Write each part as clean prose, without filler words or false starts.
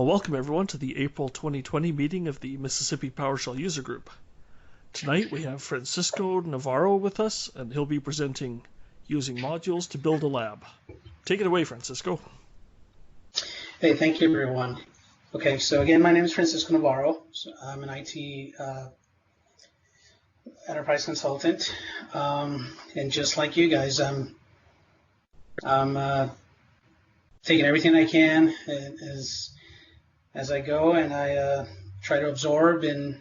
Welcome everyone to the April 2020 meeting of the Mississippi PowerShell User Group. Tonight we have Francisco Navarro with us, and he'll be presenting using modules to build a lab. Take it away, Francisco. Hey, thank you everyone. Okay, so again, my name is Francisco Navarro. So I'm an IT enterprise consultant, and just like you guys, I'm taking everything I can as I go, and I try to absorb. And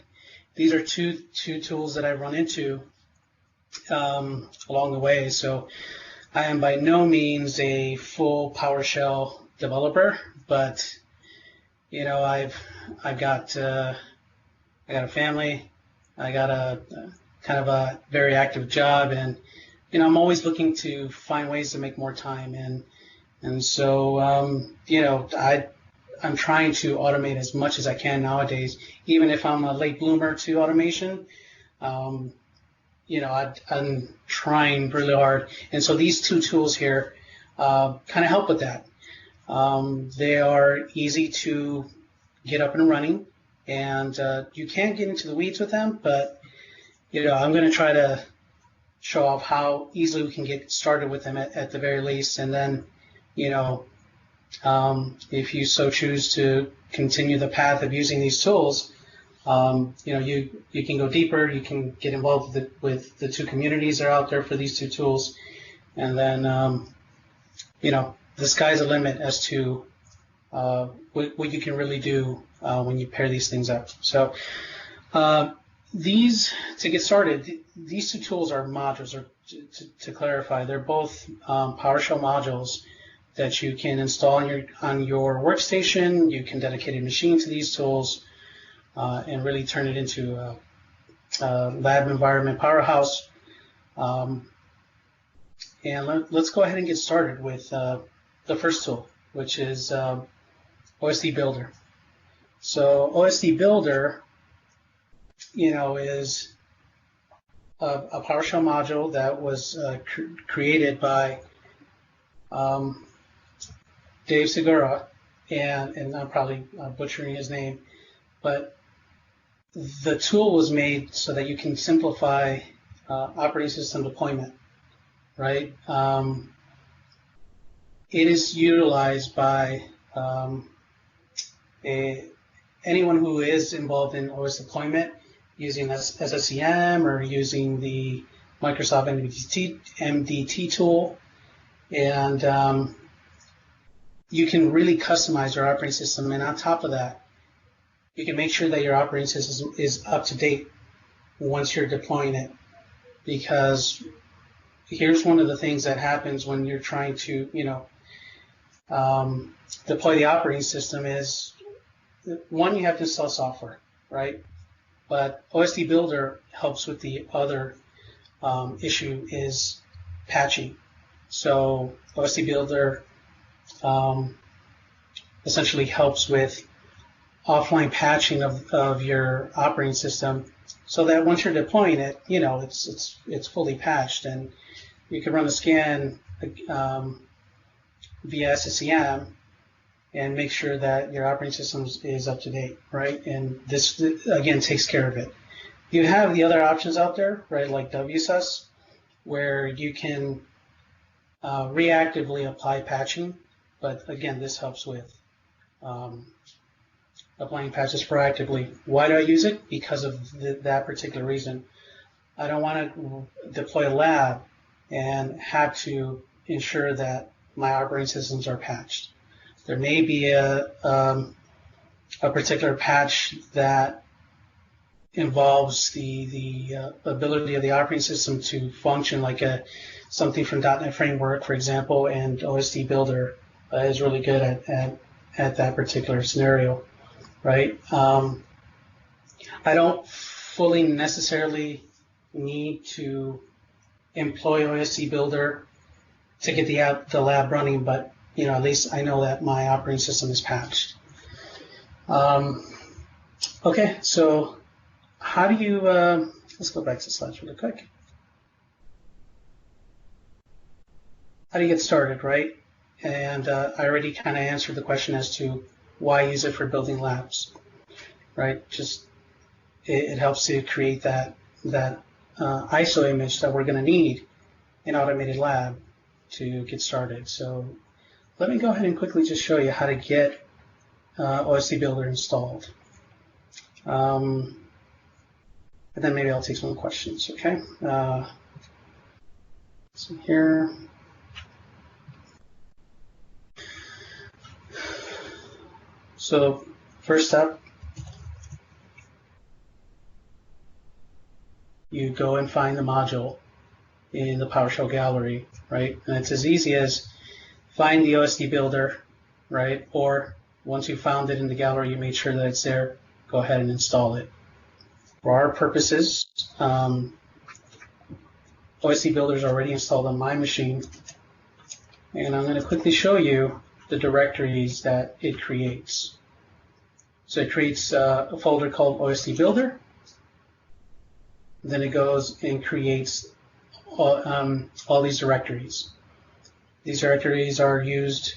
these are two tools that I run into along the way. So I am by no means a full PowerShell developer, but you know, I've got a family, I got a kind of a very active job, and you know, I'm always looking to find ways to make more time, and so you know, I'm trying to automate as much as I can nowadays, even if I'm a late bloomer to automation. You know, I'm trying really hard, and so these two tools here kind of help with that. They are easy to get up and running, and you can get into the weeds with them, but you know, I'm going to try to show off how easily we can get started with them at the very least, and then, you know, if you so choose to continue the path of using these tools, you know, you can go deeper, you can get involved with the two communities that are out there for these two tools, and then, you know, the sky's the limit as to what you can really do when you pair these things up. So to get started, these two tools are modules, or to clarify, they're both PowerShell modules that you can install on your workstation. You can dedicate a machine to these tools and really turn it into a lab environment powerhouse. And let's go ahead and get started with the first tool, which is OSDBuilder. So OSDBuilder, you know, is a PowerShell module that was created by Dave Segura, and I'm probably butchering his name, but the tool was made so that you can simplify operating system deployment, right? It is utilized by anyone who is involved in OS deployment using SSEM or using the Microsoft MDT tool, and you can really customize your operating system, and on top of that, you can make sure that your operating system is up to date once you're deploying it. Because here's one of the things that happens when you're trying to, you know, deploy the operating system is, one, you have to install software, right? But OSDBuilder helps with the other issue is patching. So OSDBuilder essentially helps with offline patching of your operating system, so that once you're deploying it, you know, it's fully patched, and you can run a scan via SSEM and make sure that your operating system is up to date, right? And this again takes care of it. You have the other options out there, right, like WSUS, where you can reactively apply patching. But again, this helps with applying patches proactively. Why do I use it? Because of that particular reason. I don't want to deploy a lab and have to ensure that my operating systems are patched. There may be a particular patch that involves the ability of the operating system to function like something from .NET Framework, for example, and OSDBuilder is really good at that particular scenario, right? I don't fully necessarily need to employ OSDBuilder to get the lab running, but you know, at least I know that my operating system is patched. Okay, so how do you, let's go back to slides really quick. How do you get started, right? And I already kind of answered the question as to why use it for building labs, right? Just it helps to create that ISO image that we're going to need in AutomatedLab to get started. So let me go ahead and quickly just show you how to get OSDBuilder installed. And then maybe I'll take some questions, okay? So here. So first up, you go and find the module in the PowerShell gallery, right? And it's as easy as find the OSDBuilder, right? Or once you found it in the gallery, you made sure that it's there, go ahead and install it. For our purposes, OSDBuilder is already installed on my machine, and I'm going to quickly show you the directories that it creates. So it creates a folder called OSDBuilder. Then it goes and creates all these directories. These directories are used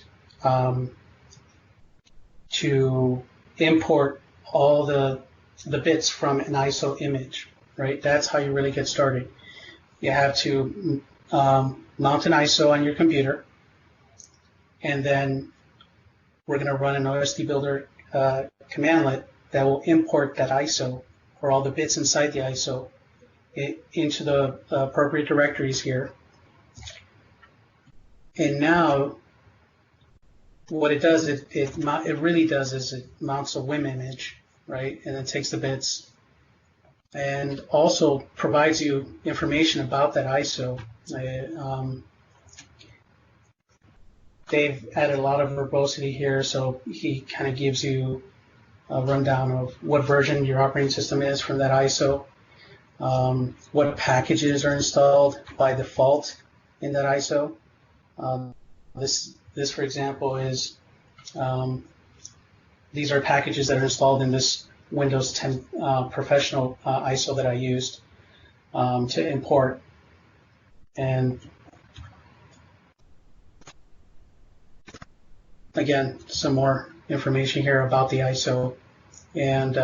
to import all the bits from an ISO image, right? That's how you really get started. You have to mount an ISO on your computer, and then we're going to run an OSDBuilder commandlet that will import that ISO, or all the bits inside the ISO, into the appropriate directories here. And now what it does, it really does is it mounts a WIM image, right? And it takes the bits and also provides you information about that ISO. They've added a lot of verbosity here, so he kind of gives you a rundown of what version your operating system is from that ISO, what packages are installed by default in that ISO. This, for example, is these are packages that are installed in this Windows 10 Professional ISO that I used to import. And again, some more information here about the ISO. And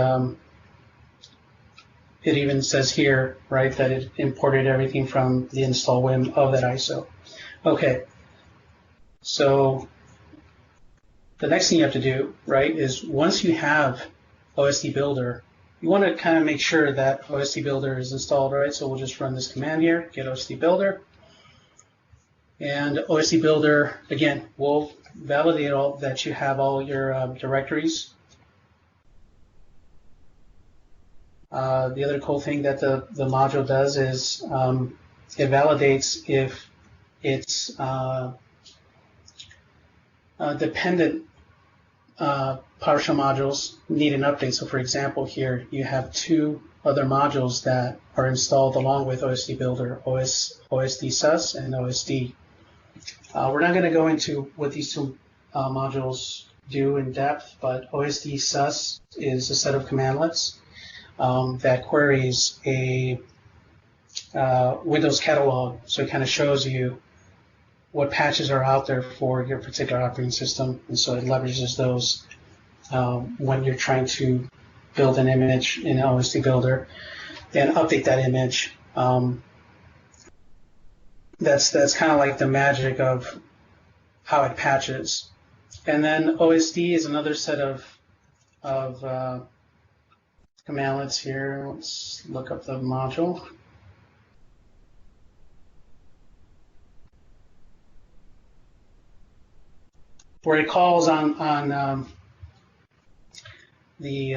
it even says here, right, that it imported everything from the install WIM of that ISO. Okay, so the next thing you have to do, right, is once you have OSDBuilder, you want to kind of make sure that OSDBuilder is installed, right? So we'll just run this command here, get OSDBuilder. And OSDBuilder, again, will validate all that you have all your directories. The other cool thing that the module does is it validates if it's dependent PowerShell modules need an update. So for example, here you have two other modules that are installed along with OSDBuilder, OSDSUS and OSD. We're not going to go into what these two modules do in depth, but OSDSUS is a set of commandlets that queries a Windows catalog. So it kind of shows you what patches are out there for your particular operating system, and so it leverages those when you're trying to build an image in OSDBuilder and update that image. That's kind of like the magic of how it patches. And then OSD is another set of commandlets here. Let's look up the module. Where it calls on the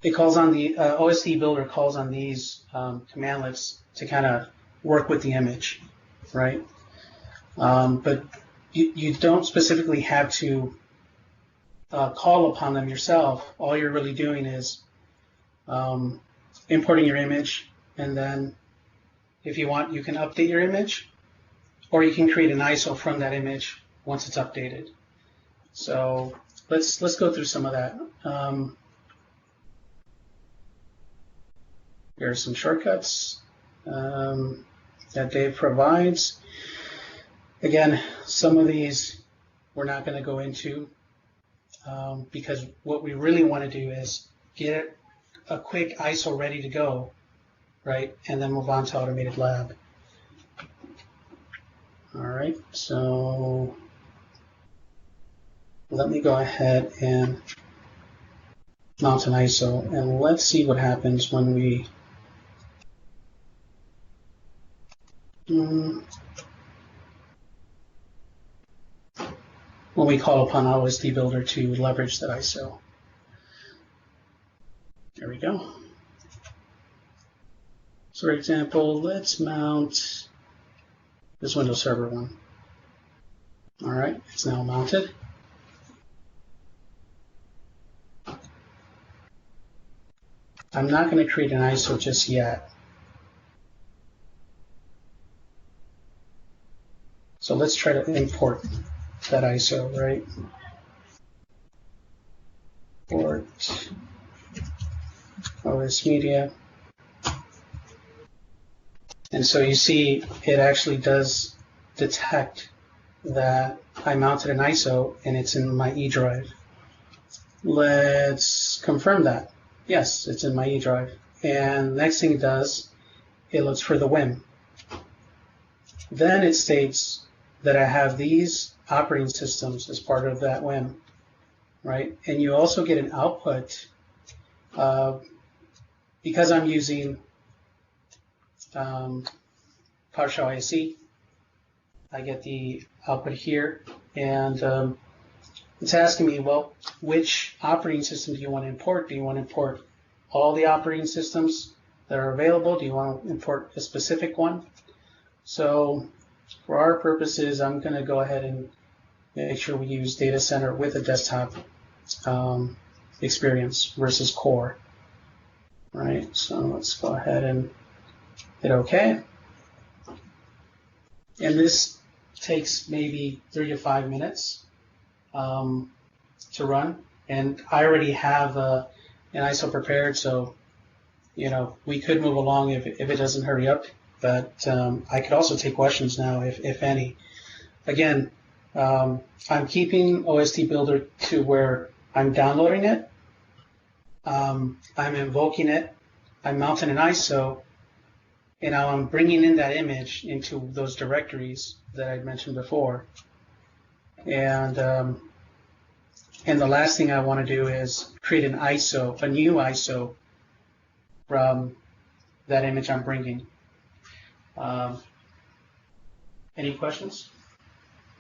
OSDBuilder calls on these commandlets to kind of work with the image, right? But you don't specifically have to call upon them yourself. All you're really doing is importing your image, and then if you want, you can update your image, or you can create an ISO from that image once it's updated. So let's go through some of that. Here are some shortcuts that Dave provides. Again, some of these we're not going to go into, because what we really want to do is get a quick ISO ready to go, right, and then move on to AutomatedLab. All right, so let me go ahead and mount an ISO, and let's see what happens when we call upon OSDBuilder to leverage that ISO. There we go. So for example, let's mount this Windows Server one. All right, it's now mounted. I'm not going to create an ISO just yet. So let's try to import that ISO, right? Import OS Media. And so you see it actually does detect that I mounted an ISO and it's in my E drive. Let's confirm that. Yes, it's in my E drive. And next thing it does, it looks for the WIM. Then it states that I have these operating systems as part of that WIM, right? And you also get an output because I'm using PowerShell ISE. I get the output here, and it's asking me, well, which operating system do you want to import? Do you want to import all the operating systems that are available? Do you want to import a specific one? So for our purposes, I'm going to go ahead and make sure we use data center with a desktop experience versus core. All right, so let's go ahead and hit OK. And this takes maybe 3 to 5 minutes to run. And I already have an ISO prepared, so we could move along if it doesn't hurry up. But I could also take questions now, if any. Again, I'm keeping OSDBuilder to where I'm downloading it, I'm invoking it, I'm mounting an ISO, and now I'm bringing in that image into those directories that I mentioned before. And the last thing I want to do is create an ISO, a new ISO from that image I'm bringing. Any questions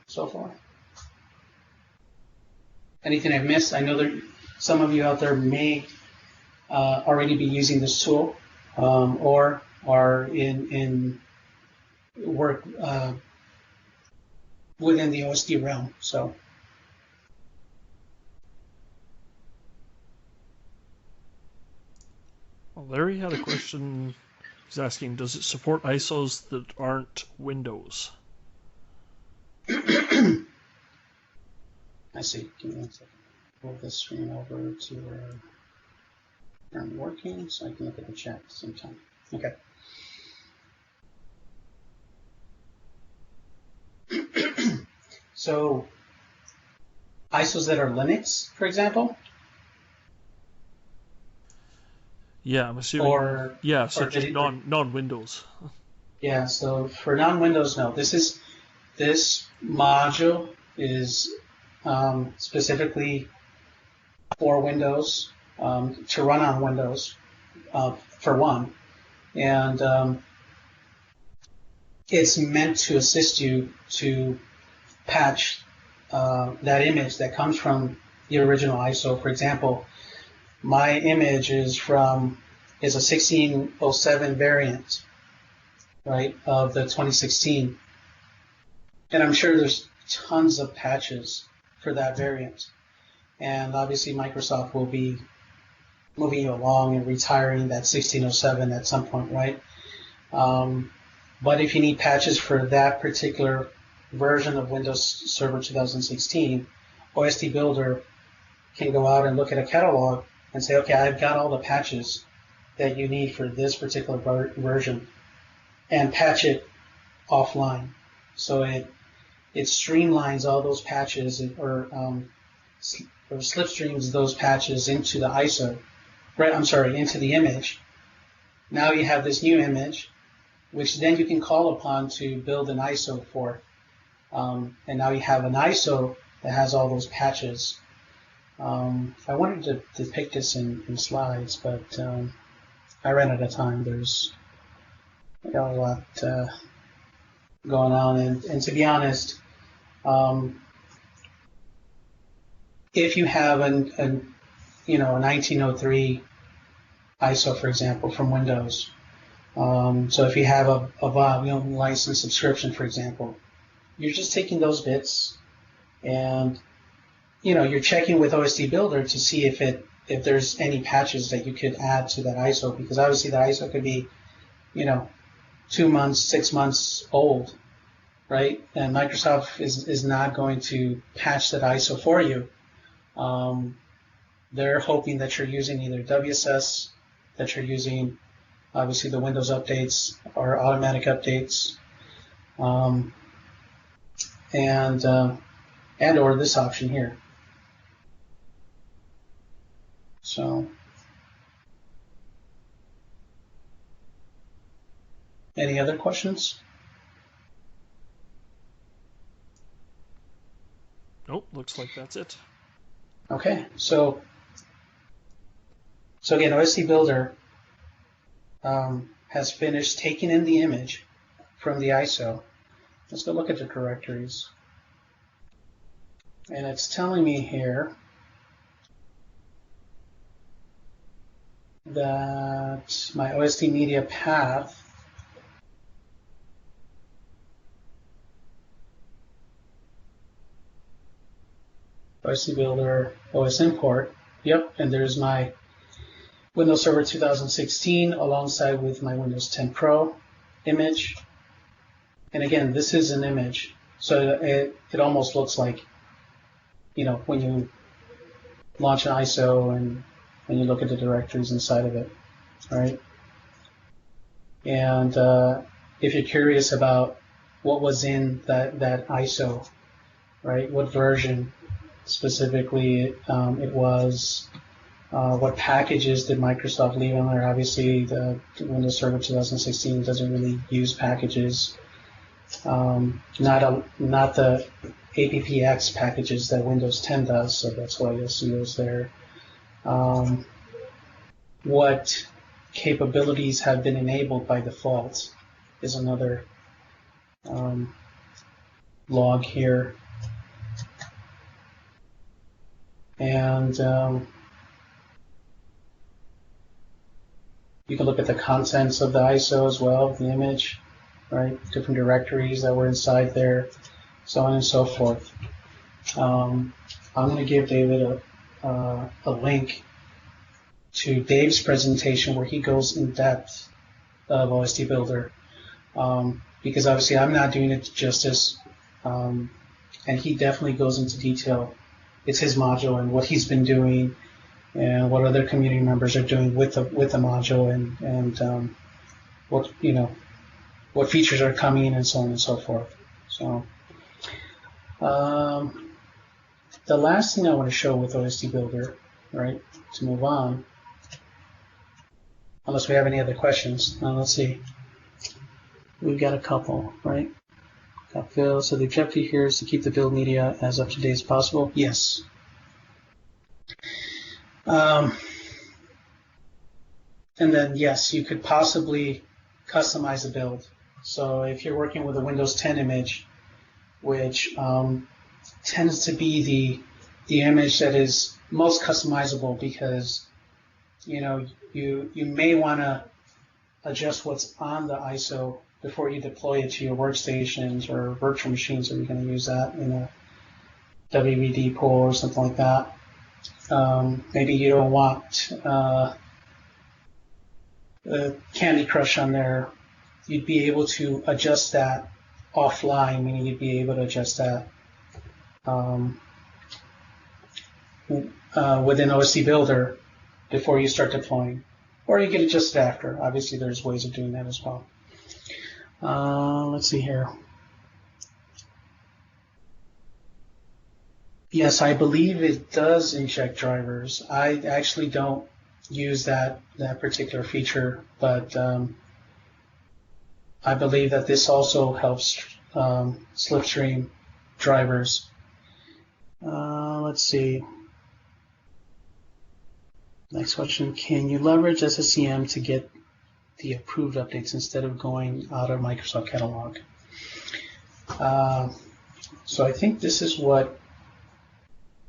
so far? Anything I've missed? I know that some of you out there may already be using this tool or are in work within the OSD realm. So. Well, Larry had a question. He's asking, does it support ISOs that aren't Windows? I see. Give me 1 second. Move this screen over to where I'm working so I can look at the chat at the same time. Okay. So ISOs that are Linux, for example? Yeah, I'm assuming. So just non-Windows. Yeah, so for non-Windows, no. This module is specifically for Windows, to run on Windows, for one. And it's meant to assist you to patch that image that comes from the original ISO. For example, my image is a 1607 variant, right, of the 2016. And I'm sure there's tons of patches for that variant. And obviously Microsoft will be moving you along and retiring that 1607 at some point, right? But if you need patches for that particular version of Windows Server 2016, OSDBuilder can go out and look at a catalog and say, okay, I've got all the patches that you need for this particular version, and patch it offline. So it it streamlines all those patches or slipstreams those patches into the ISO. Right, I'm sorry, into the image. Now you have this new image, which then you can call upon to build an ISO for. And now you have an ISO that has all those patches. I wanted to depict this in slides, but I ran out of time. I got a lot going on, and to be honest, if you have a 1903 ISO, for example, from Windows, so if you have a volume license subscription, for example, you're just taking those bits and you're checking with OSDBuilder to see if there's any patches that you could add to that ISO, because obviously the ISO could be 2 months, 6 months old, right? And Microsoft is not going to patch that ISO for you. They're hoping that you're using either WSS, that you're using obviously the Windows updates or automatic updates, and or this option here. So, any other questions? Nope, looks like that's it. Okay, so again, OSDBuilder has finished taking in the image from the ISO. Let's go look at the directories. And it's telling me here that my OSD media path OSDBuilder OS import. Yep, and there's my Windows Server 2016 alongside with my Windows 10 Pro image. And again, this is an image, so it almost looks like, when you launch an ISO and when you look at the directories inside of it, right? And if you're curious about what was in that ISO, right, what version specifically it was, what packages did Microsoft leave on there? Obviously, the Windows Server 2016 doesn't really use packages. Not the APPX packages that Windows 10 does, so that's why you'll see those there. What capabilities have been enabled by default is another log here. And you can look at the contents of the ISO as well, the image, right? Different directories that were inside there, so on and so forth. I'm going to give David a link to Dave's presentation where he goes in depth of OSDBuilder, because obviously I'm not doing it justice, and he definitely goes into detail. It's his module and what he's been doing and what other community members are doing with the module and what features are coming and so on and so forth. So the last thing I want to show with OSDBuilder, right, to move on, unless we have any other questions. Now let's see. We've got a couple, right? Got Phil. So the objective here is to keep the build media as up to date as possible. Yes. And then yes, you could possibly customize the build. So if you're working with a Windows 10 image, which tends to be the image that is most customizable, because you may want to adjust what's on the ISO before you deploy it to your workstations or virtual machines, or you're going to use that in a WVD pool or something like that. Maybe you don't want Candy Crush on there. You'd be able to adjust that offline, meaning you'd be able to adjust that within OSDBuilder before you start deploying, or you can adjust it after. Obviously, there's ways of doing that as well. Let's see here. Yes, I believe it does inject drivers. I actually don't use that particular feature, but I believe that this also helps slipstream drivers. Let's see. Next question, can you leverage SSCM to get the approved updates instead of going out of Microsoft Catalog? So I think this is what,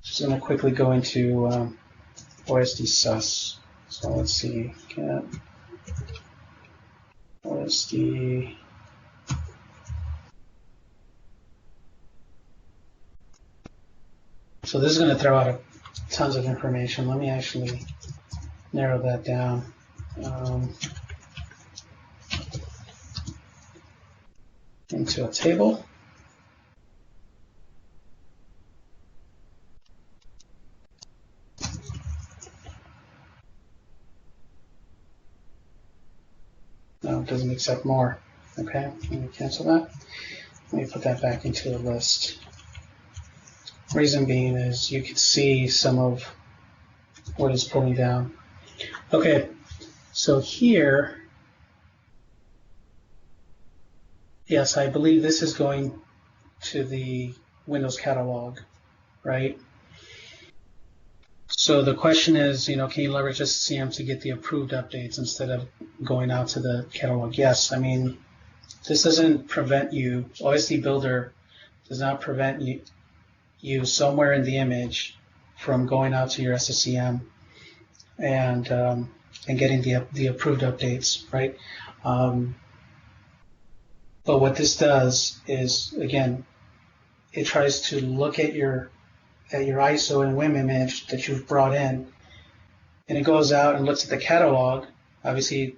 just going to quickly go into OSD sus. So let's see, get OSD. So this is going to throw out tons of information. Let me actually narrow that down. Into a table. No, it doesn't accept more. Okay, let me cancel that. Let me put that back into the list. Reason being is you can see some of what is pulling down. Okay, so here, yes, I believe this is going to the Windows catalog, right? So the question is, can you leverage SCCM to get the approved updates instead of going out to the catalog? Yes, I mean, this doesn't prevent you, OSDBuilder does not prevent you somewhere in the image from going out to your SSCM and getting the approved updates, right? But what this does is, again, it tries to look at your ISO and WIM image that you've brought in, and it goes out and looks at the catalog. Obviously,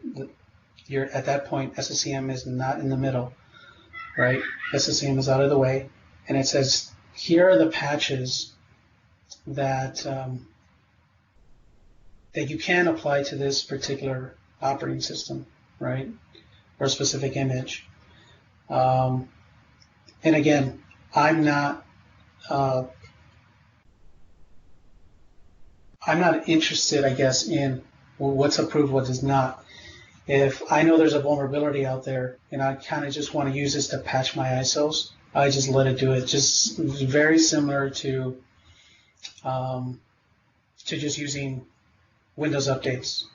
you're at that point, SSCM is not in the middle, right? SSCM is out of the way, and it says, here are the patches that that you can apply to this particular operating system, right, or specific image. And again, I'm not interested, I guess, in what's approved, what is not. If I know there's a vulnerability out there and I kind of just want to use this to patch my ISOs, I just let it do it. Just very similar to just using Windows updates,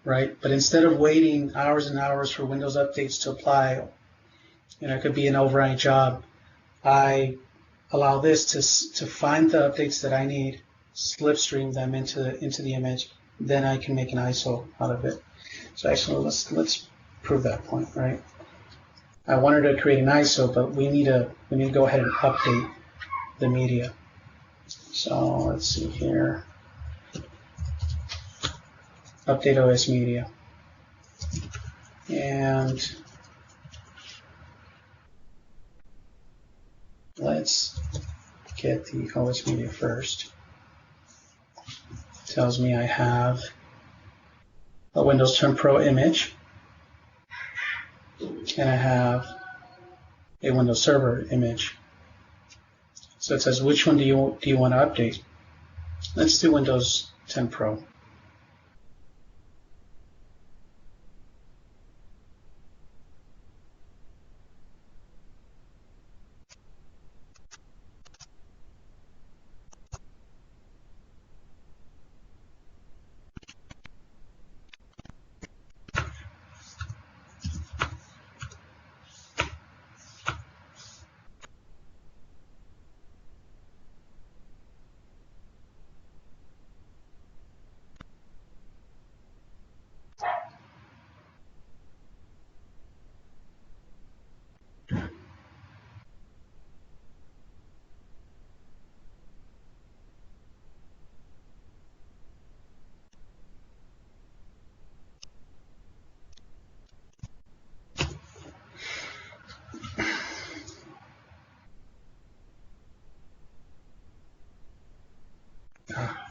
right? But instead of waiting hours and hours for Windows updates to apply, it could be an overnight job, I allow this to find the updates that I need, slipstream them into the image, then I can make an ISO out of it. So actually, let's prove that point, right? I wanted to create an ISO, but we need to go ahead and update the media. So let's see here. Update OS media. And let's get the OS media first. Tells me I have a Windows 10 Pro image, and I have a Windows Server image. So it says, which one do you want to update? Let's do Windows 10 Pro.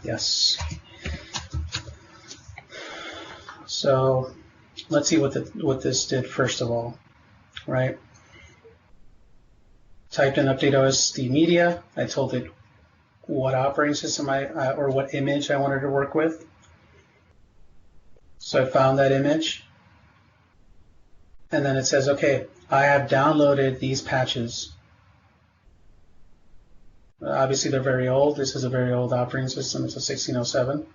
Yes. So let's see what this did first of all, right? Typed in update OSD media. I told it what operating system or what image I wanted to work with. So I found that image, and then it says, okay, I have downloaded these patches. Obviously, they're very old. This is a very old operating system. It's a 1607.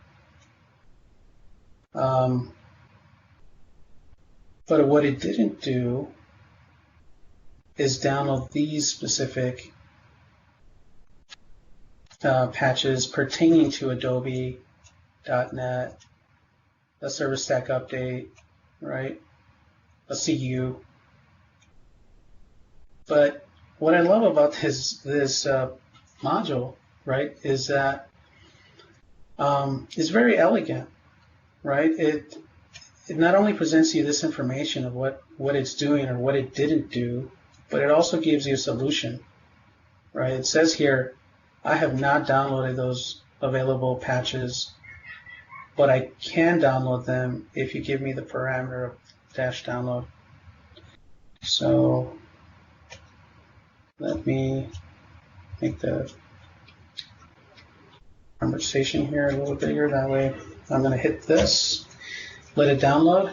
But what it didn't do is download these specific patches pertaining to Adobe, .NET, a Service Stack Update, right? A CU. But what I love about this module, right, is that it's very elegant, right? It not only presents you this information of what it's doing or what it didn't do, but it also gives you a solution, right? It says here, I have not downloaded those available patches, but I can download them if you give me the parameter of -download. So let me make the conversation here a little bigger. That way I'm going to hit this, let it download,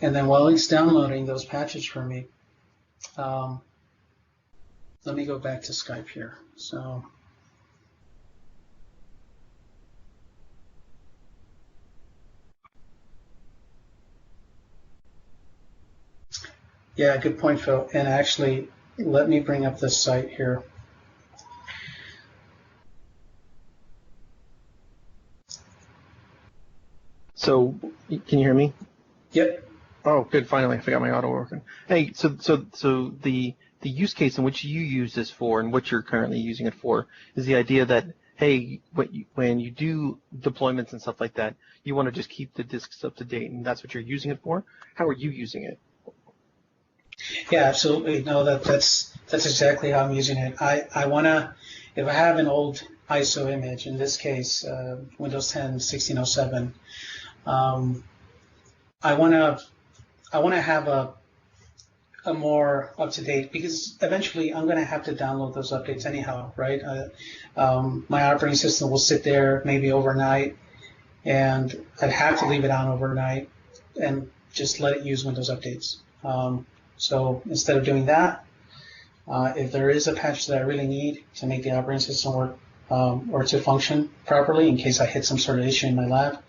and then while it's downloading those patches for me, let me go back to Skype here. So yeah, good point, Phil. And actually, let me bring up this site here. So, can you hear me? Yep. Oh, good. Finally, I got my auto working. Hey, so the use case in which you use this for and what you're currently using it for is the idea that, hey, when you do deployments and stuff like that, you want to just keep the disks up to date, and that's what you're using it for? How are you using it? Yeah, absolutely. No, that's exactly how I'm using it. I want to, if I have an old ISO image, in this case, Windows 10 1607, I want to have a more up-to-date, because eventually I'm going to have to download those updates anyhow, right? My operating system will sit there maybe overnight, and I'd have to leave it on overnight and just let it use Windows updates. So instead of doing that, if there is a patch that I really need to make the operating system work or to function properly in case I hit some sort of issue in my lab,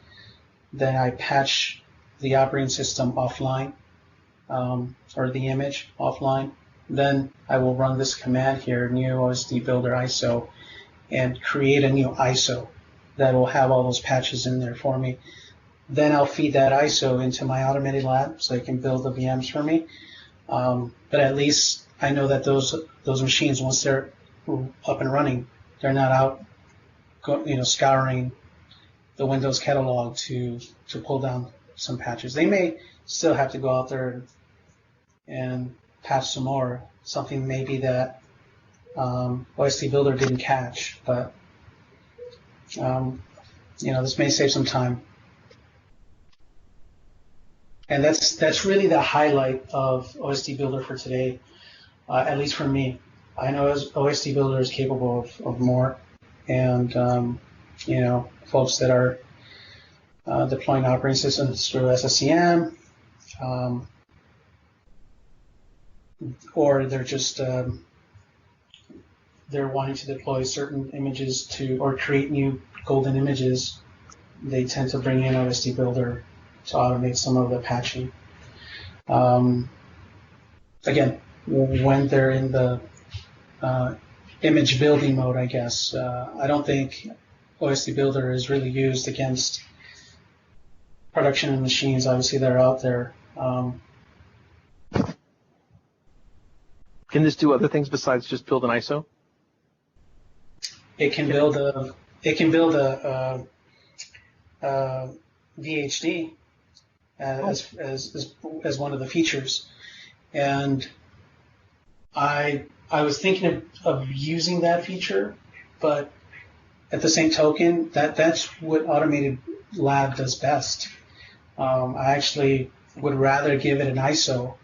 then I patch the operating system offline or the image offline. Then I will run this command here, new OSDBuilder ISO, and create a new ISO that will have all those patches in there for me. Then I'll feed that ISO into my AutomatedLab so it can build the VMs for me. But at least I know that those machines, once they're up and running, they're not out, scouring the Windows catalog to pull down some patches. They may still have to go out there and patch some more, something maybe that OSDBuilder didn't catch, but this may save some time. And that's really the highlight of OSDBuilder for today, at least for me. I know OSDBuilder is capable of more, and folks that are deploying operating systems through SSCM, or they're just they're wanting to deploy certain images or create new golden images, they tend to bring in OSDBuilder to automate some of the patching. Again, when they're in the image building mode, I guess. I don't think OSDBuilder is really used against production machines, obviously, that are out there. Can this do other things besides just build an ISO? It can build a VHD as one of the features, and I was thinking of using that feature, but at the same token, that's what AutomatedLab does best. I actually would rather give it an ISO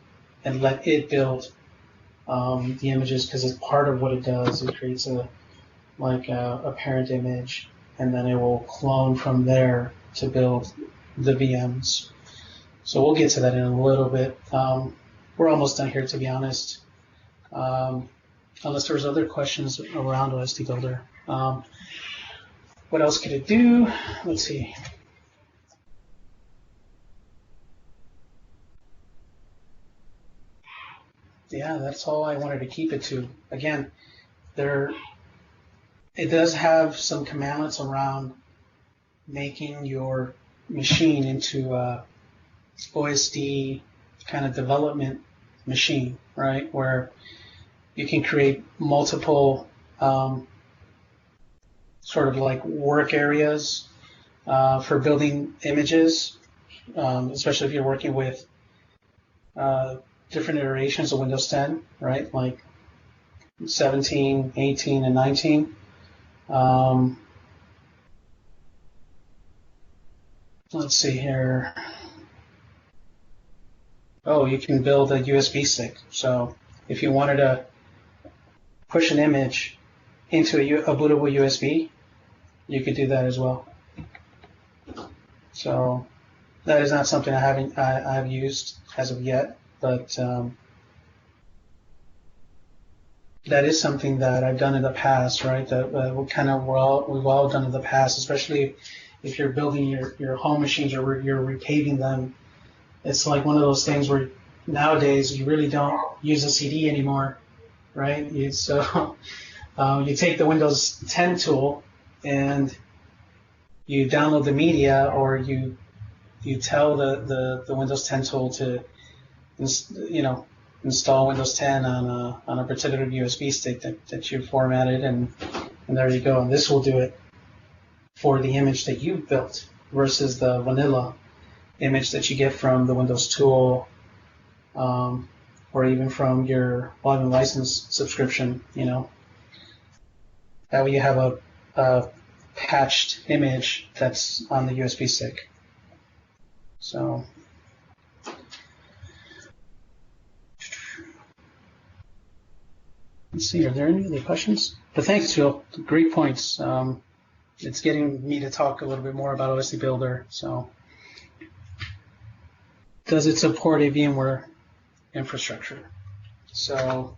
and let it build the images, because it's part of what it does. It creates a like a parent image, and then it will clone from there to build the VMs. So we'll get to that in a little bit. We're almost done here, to be honest. Unless there's other questions around OSDBuilder. What else could it do? Let's see. Yeah, that's all I wanted to keep it to. Again, it does have some commandlets around making your machine into a OSD kind of development machine, right? Where you can create multiple sort of like work areas for building images, especially if you're working with different iterations of Windows 10, right? Like 17, 18, and 19. Let's see here. Oh, you can build a USB stick. So if you wanted to push an image into a bootable USB, you could do that as well. So that is not something I've used as of yet, but that is something that I've done in the past, right? That we've all done in the past, especially if you're building your home machines or you're repaving them. It's like one of those things where nowadays you really don't use a CD anymore, right? So you take the Windows 10 tool and you download the media, or you tell the Windows 10 tool to install Windows 10 on a particular USB stick that you formatted, and there you go. And this will do it for the image that you built versus the vanilla image that you get from the Windows tool, or even from your login license subscription. That way you have a patched image that's on the USB stick. So let's see, are there any other questions? But thanks, Phil. Great points. It's getting me to talk a little bit more about OSDBuilder. So, does it support a VMware infrastructure? So,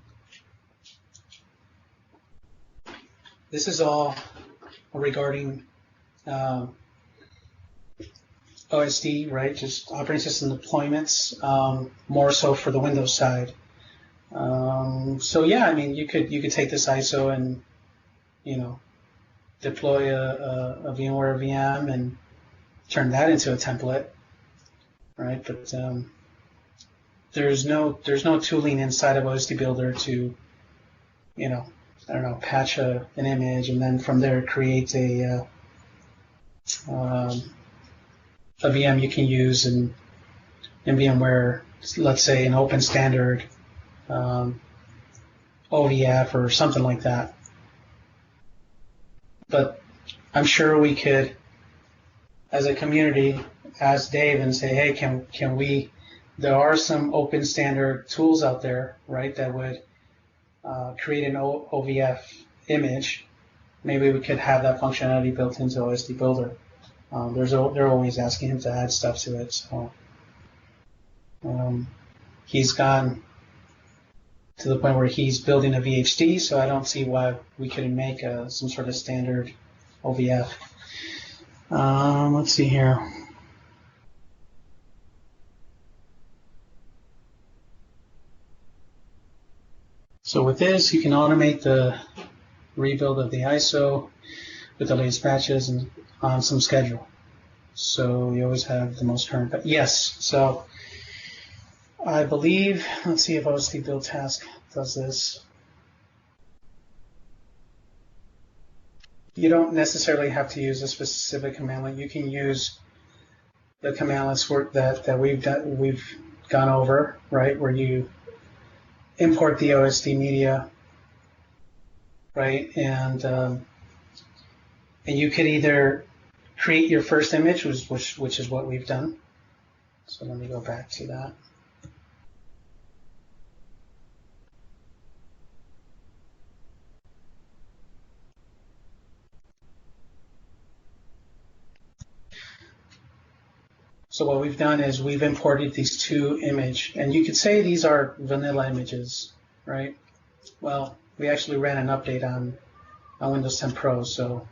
this is all regarding OSD, right? Just operating system deployments, more so for the Windows side. So yeah, I mean, you could take this ISO and deploy a VMware VM and turn that into a template, right? But there's no tooling inside of OSDBuilder to patch an image and then from there create a VM you can use in VMware, let's say an open standard OVF or something like that. But I'm sure we could, as a community, ask Dave and say, hey, can we? There are some open standard tools out there, right, that would create an OVF image. Maybe we could have that functionality built into OSDBuilder. They're always asking him to add stuff to it. So he's gone to the point where he's building a VHD, so I don't see why we couldn't make some sort of standard OVF. Let's see here. So with this, you can automate the rebuild of the ISO with the latest patches and on some schedule. So you always have the most current. But yes, so I believe, let's see if OSDBuild task does this. You don't necessarily have to use a specific commandlet. You can use the commandlets that we've gone over, right, where you import the OSD media, right, and you could either create your first image, which is what we've done. So let me go back to that. So what we've done is we've imported these two images, and you could say these are vanilla images, right? Well, we actually ran an update on Windows 10 Pro, so,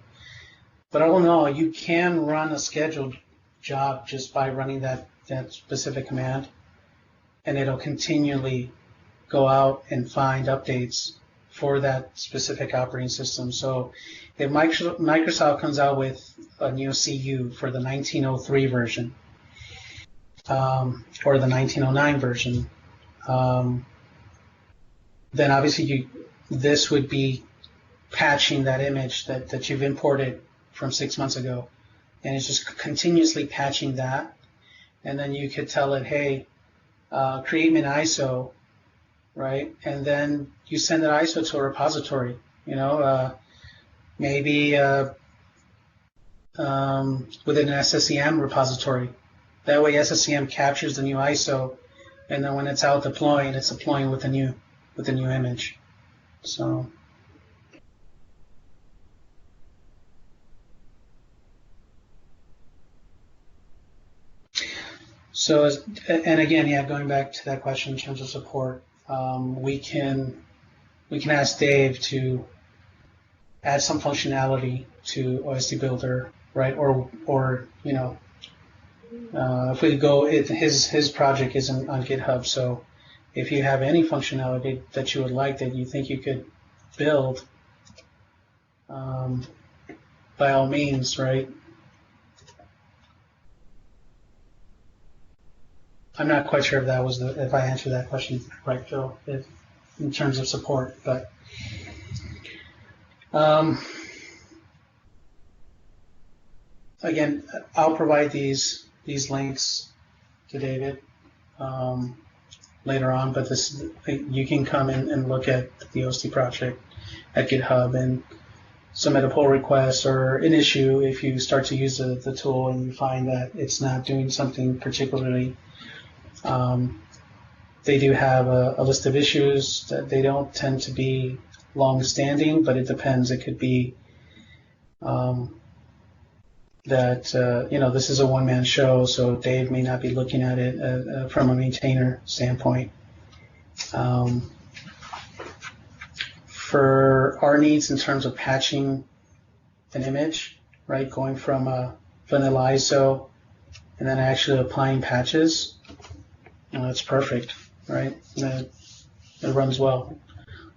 but all in all, you can run a scheduled job just by running that specific command, and it'll continually go out and find updates for that specific operating system. So if Microsoft comes out with a new CU for the 1903 version, or the 1909 version, then obviously this would be patching that image that you've imported from 6 months ago, and it's just continuously patching that. And then you could tell it, hey, create me an ISO, right? And then you send that ISO to a repository, maybe within an SSEM repository. That way SSEM captures the new ISO, and then when it's out deploying, it's deploying with the new image. So and again, yeah, going back to that question in terms of support, we can ask Dave to add some functionality to OSDBuilder, right? Or if we go, his project isn't on GitHub, so if you have any functionality that you would like that you think you could build, by all means, right? I'm not quite sure if I answered that question right, Phil, in terms of support, but again, I'll provide these links to David later on, but you can come in and look at the OSD project at GitHub and submit a pull request or an issue if you start to use the tool and you find that it's not doing something particularly. They do have a list of issues that they don't tend to be long-standing, but it depends. It could be that this is a one-man show, so Dave may not be looking at it from a maintainer standpoint. For our needs in terms of patching an image, right, going from a vanilla ISO and then actually applying patches, it's perfect, right? It runs well.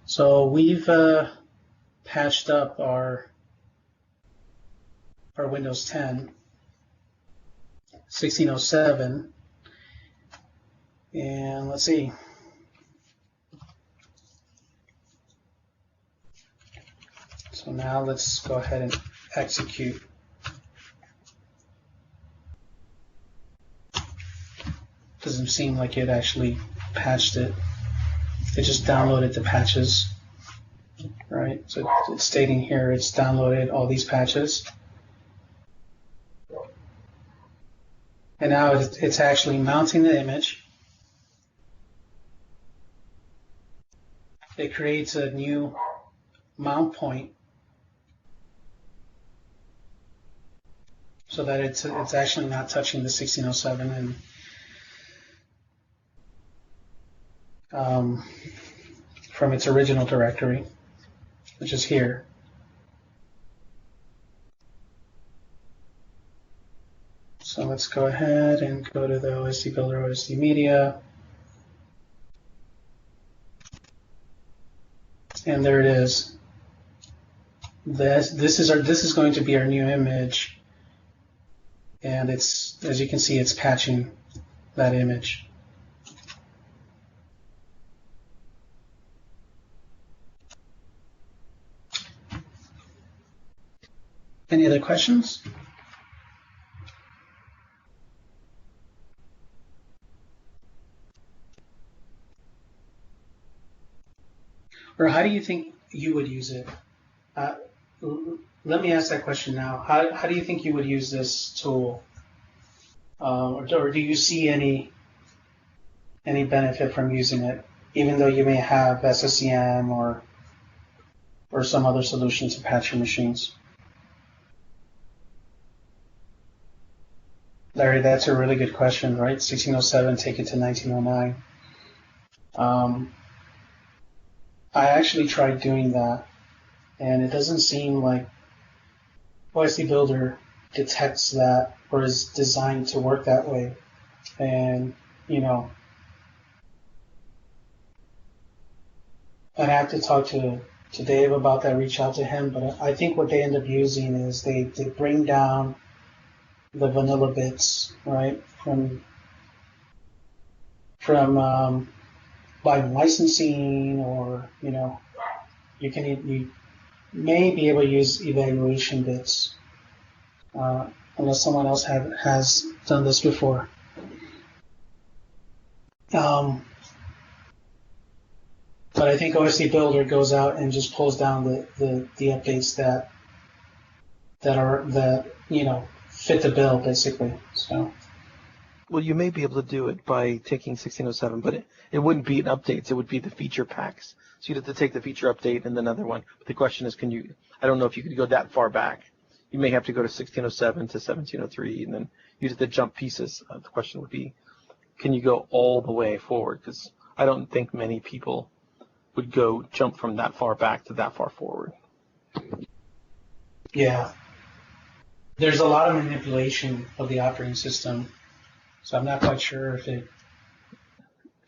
So we've patched up our Windows 10 1607, and let's see. So now let's go ahead and execute. Doesn't seem like it actually patched it. It just downloaded the patches, right? So it's stating here it's downloaded all these patches. And now it's actually mounting the image. It creates a new mount point so that it's actually not touching the 1607 and from its original directory, which is here. So let's go ahead and go to the OSDBuilder OSD Media. And there it is. This is going to be our new image, and it's, as you can see, it's patching that image. Any other questions? Or how do you think you would use it? Let me ask that question now. How do you think you would use this tool? Or do you see any benefit from using it, even though you may have SSEM or some other solution to patch your machines? Larry, that's a really good question, right? 1607, take it to 1909. I actually tried doing that, and it doesn't seem like OSDBuilder detects that or is designed to work that way. And, I'd have to talk to Dave about that, reach out to him, but I think what they end up using is they bring down the vanilla bits, right, from buying licensing, or you may be able to use evaluation bits, unless someone else has done this before. But I think OSDBuilder goes out and just pulls down the updates that fit the bill, basically. So. Well, you may be able to do it by taking 1607, but it wouldn't be an updates. It would be the feature packs. So you'd have to take the feature update and another one. But the question is, I don't know if you could go that far back. You may have to go to 1607 to 1703 and then use the jump pieces. The question would be, can you go all the way forward? Because I don't think many people would jump from that far back to that far forward. Yeah. There's a lot of manipulation of the operating system. So I'm not quite sure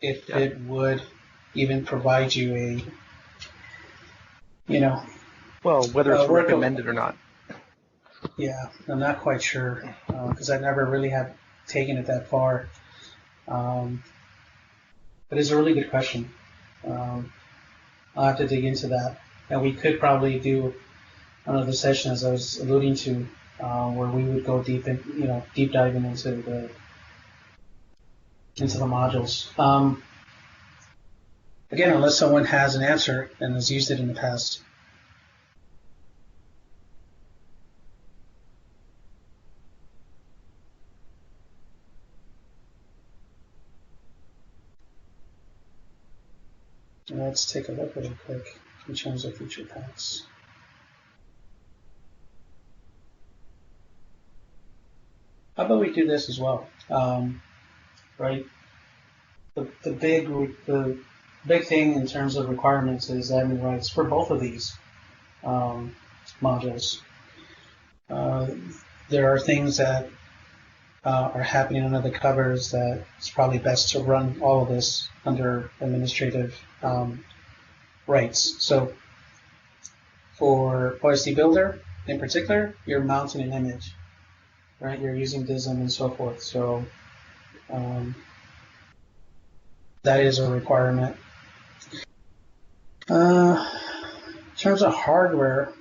if it would even provide you well, whether it's recommended or not. Yeah, I'm not quite sure, because I never really have taken it that far. But it's a really good question. I'll have to dig into that, and we could probably do another session, as I was alluding to, where we would go deep diving into the modules. Again, unless someone has an answer and has used it in the past. Let's take a look really quick in terms of feature packs. How about we do this as well? Right. The big thing in terms of requirements is admin rights for both of these modules. There are things that are happening under the covers that it's probably best to run all of this under administrative rights. So for OSDBuilder in particular, you're mounting an image, right? You're using DISM and so forth. So that is a requirement. In terms of hardware,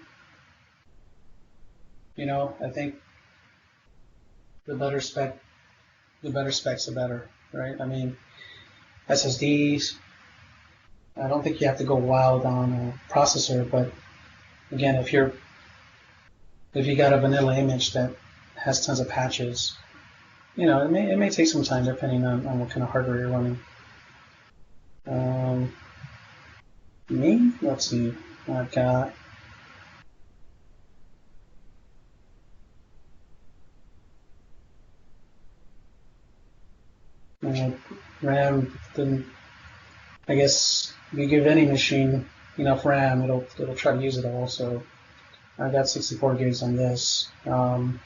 I think the better specs the better, right? I mean, SSDs, I don't think you have to go wild on a processor, but again, if you got a vanilla image that has tons of patches, it may take some time depending on what kind of hardware you're running. Let's see, I've got RAM. I guess if you give any machine enough RAM, it'll try to use it all. So I've got 64 gigs on this. Don't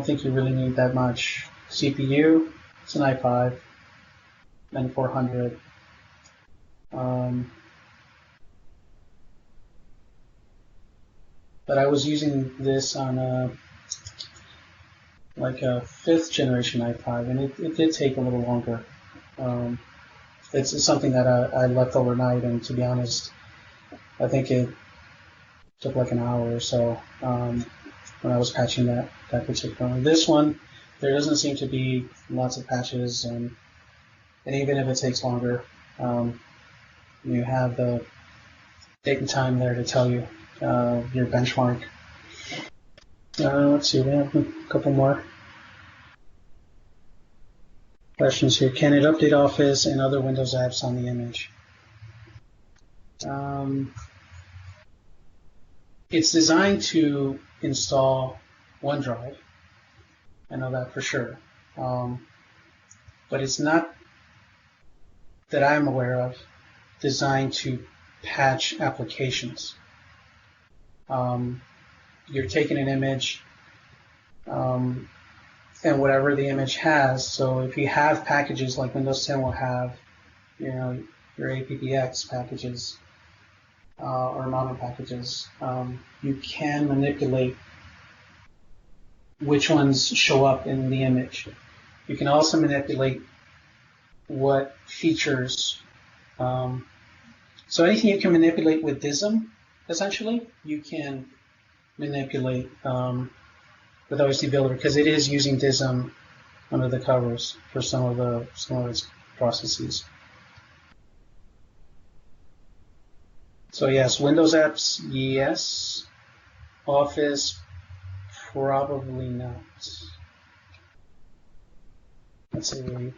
think you really need that much. CPU, it's an i5, 9400. But I was using this on a 5th generation i5, and it did take a little longer. It's something that I left overnight, and to be honest, I think it took like an hour or so when I was patching that particular one. This one, there doesn't seem to be lots of patches, and even if it takes longer, you have the date and time there to tell you your benchmark. Let's see, we have a couple more questions here. Can it update Office and other Windows apps on the image? It's designed to install OneDrive, I know that for sure. But it's not, that I'm aware of, designed to patch applications. You're taking an image, and whatever the image has, so if you have packages like Windows 10 will have, your APPX packages, or mono packages, you can manipulate which ones show up in the image. You can also manipulate what features, so anything you can manipulate with DISM, essentially, you can manipulate with OSDBuilder, because it is using DISM under the covers for some of its processes. So yes, Windows apps, yes. Office, probably not. Let's see.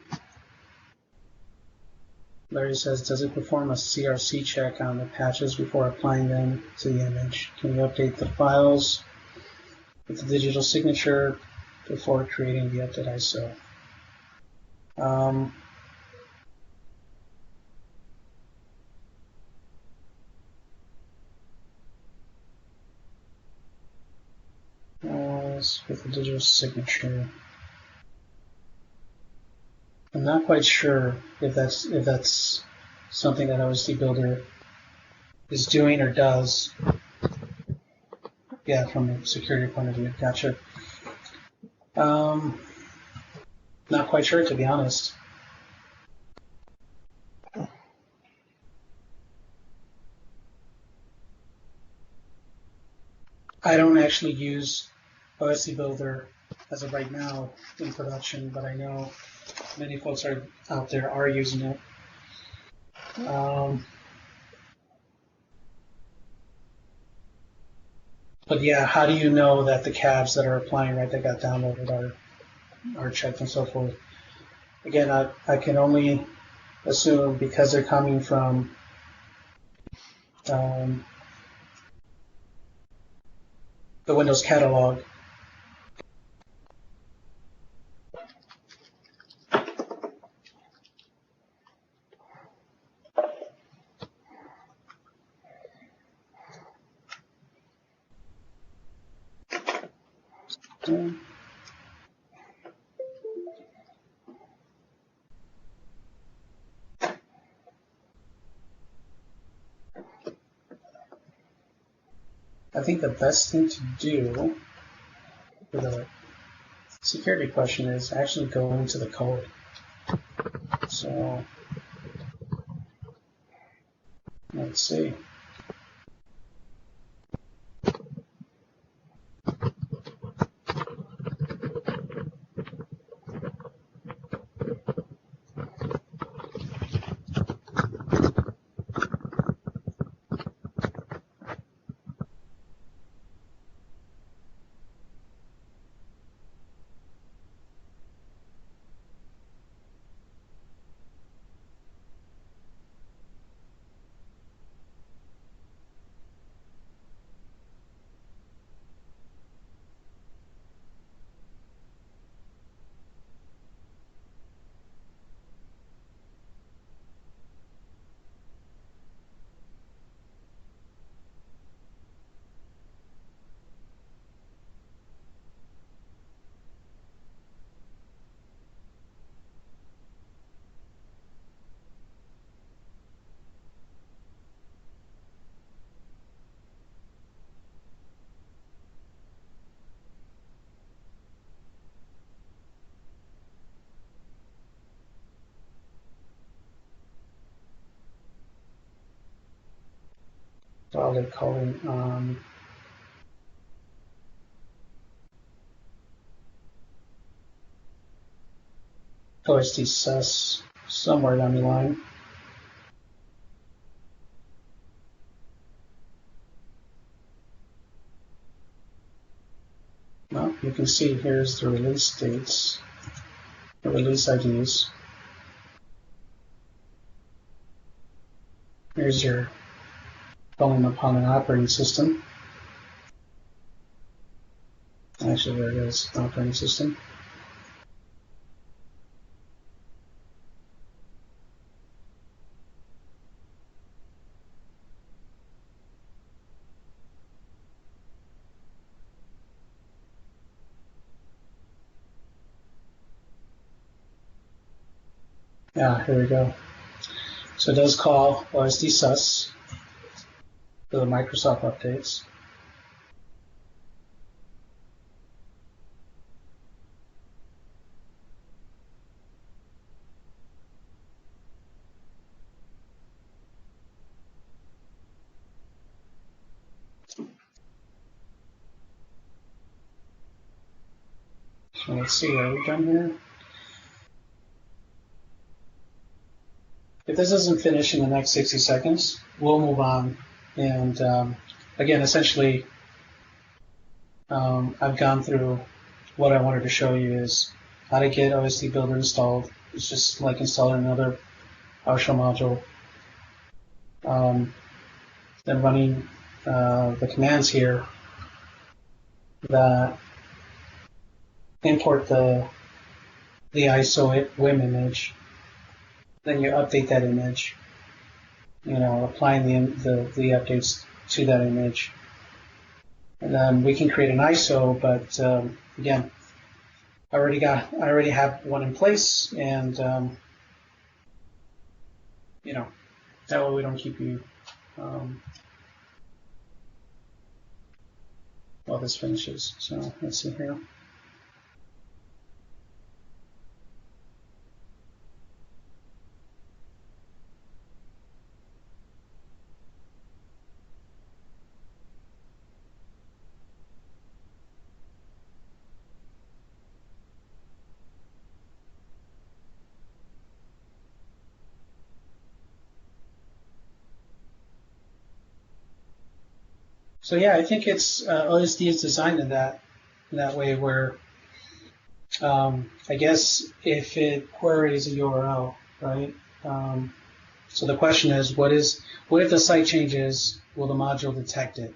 Larry says, does it perform a CRC check on the patches before applying them to the image? Can you update the files with the digital signature before creating the update ISO? With the digital signature. I'm not quite sure if that's something that OSDBuilder is doing or does. Yeah, from a security point of view. Gotcha. Not quite sure, to be honest. I don't actually use OSDBuilder as of right now in production, but I know many folks out there are using it. But yeah, how do you know that the cabs that are applying, right, that got downloaded are checked and so forth? Again, I can only assume because they're coming from the Windows catalog. I think the best thing to do for the security question is actually go into the code. So let's see. While they're calling OSD sus somewhere down the line. Well, you can see here's the release dates, the release IDs. Here's your calling upon an operating system. Actually, there it is, operating system. Here we go. So it does call OSDSUS for the Microsoft updates. So let's see, are we done here? If this doesn't finish in the next 60 seconds, we'll move on. And again, essentially, I've gone through what I wanted to show you is how to get OSDBuilder installed. It's just like installing another PowerShell module. Then running the commands here that import the ISO WIM image. Then you update that image, applying the updates to that image. And then we can create an ISO, but again, I already have one in place, and that way we don't keep you while this finishes. So let's see here. So yeah, I think it's OSD is designed in that way where I guess if it queries a URL, right? So the question is, what if the site changes? Will the module detect it?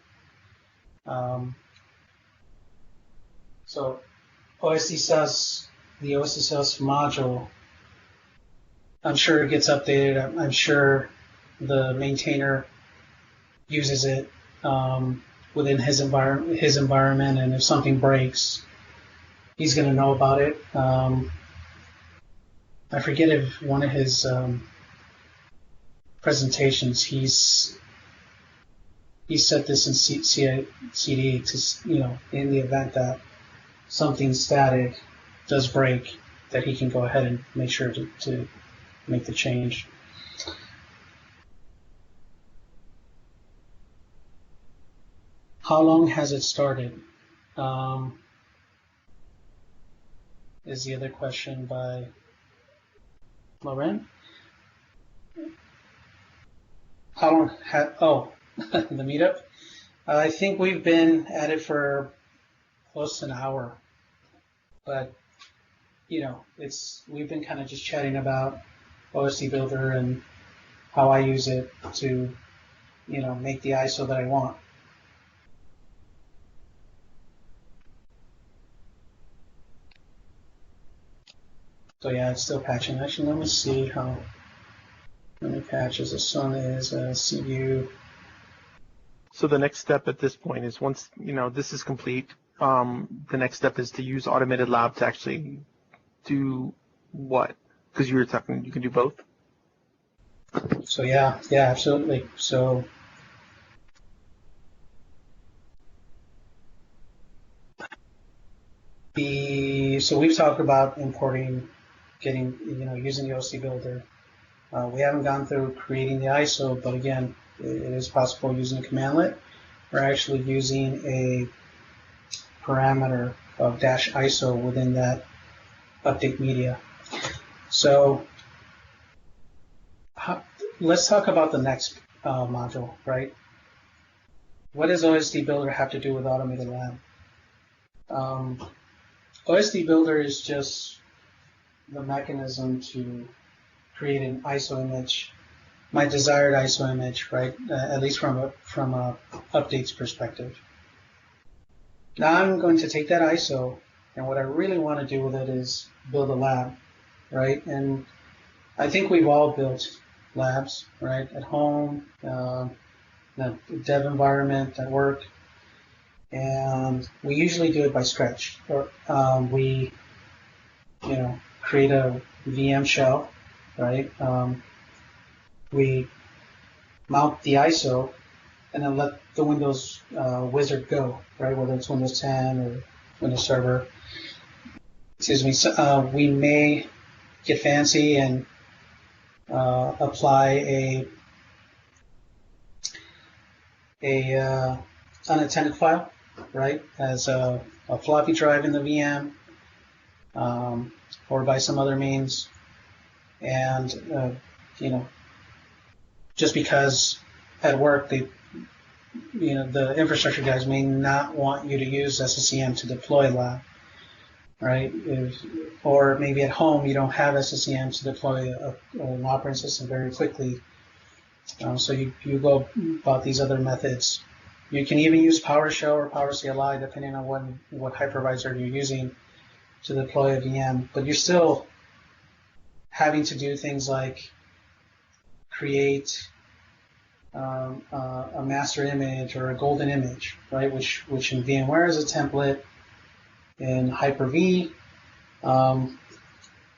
So OSDSUS, the OSDSUS module, I'm sure it gets updated. I'm sure the maintainer uses it within his environment, and if something breaks, he's going to know about it. I forget if one of his presentations he set this in CD to in the event that something static does break, that he can go ahead and make sure to make the change. How long has it started? Is the other question by Loren. How long the meetup? I think we've been at it for close to an hour, but we've been kind of just chatting about OSDBuilder and how I use it to make the ISO that I want. So yeah, it's still patching. Actually, let me see how many patches. This one is CView. So the next step at this point is, once this is complete, the next step is to use AutomatedLab to actually do what? Because you were talking, you can do both. So yeah, absolutely. So we've talked about importing, using the OSDBuilder. We haven't gone through creating the ISO, but again, it is possible using a commandlet. We're actually using a parameter of -ISO within that update media. So let's talk about the next module, right? What does OSDBuilder have to do with AutomatedLab? OSDBuilder is just the mechanism to create an ISO image, my desired ISO image, right? At least from a updates perspective. Now I'm going to take that ISO, and what I really want to do with it is build a lab, right? And I think we've all built labs, right? At home, the dev environment, at work, and we usually do it by Scratch. Or we, create a VM shell, right? We mount the ISO and then let the Windows wizard go, right? Whether it's Windows 10 or Windows Server. Excuse me. So, we may get fancy and apply a unattended file, right, as a floppy drive in the VM, or by some other means, and just because at work the infrastructure guys may not want you to use SSEM to deploy lab, right? Or maybe at home you don't have SSEM to deploy an operating system very quickly. So you go about these other methods. You can even use PowerShell or PowerCLI depending on what hypervisor you're using to deploy a VM. But you're still having to do things like create a master image or a golden image, right? Which in VMware is a template. In Hyper-V, there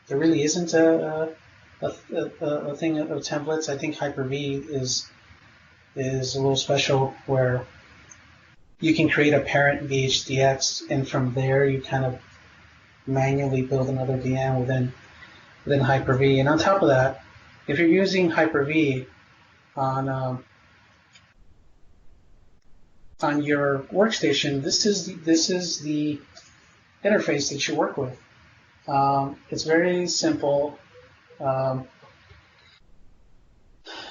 really isn't a thing of templates. I think Hyper-V is a little special where you can create a parent VHDX, and from there you kind of manually build another VM within Hyper-V. And on top of that, if you're using Hyper-V on your workstation, this is the interface that you work with. It's very simple.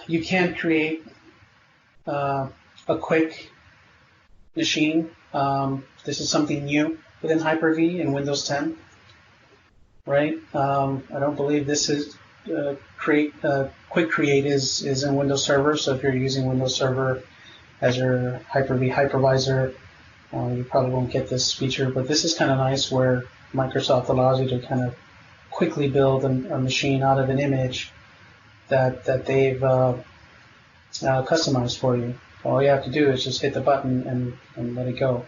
You can create a quick machine. This is something new within Hyper-V in Windows 10, right? I don't believe this is quick create is in Windows Server. So if you're using Windows Server as your Hyper-V hypervisor, you probably won't get this feature, but this is kind of nice where Microsoft allows you to kind of quickly build a machine out of an image that they've customized for you. All you have to do is just hit the button and let it go,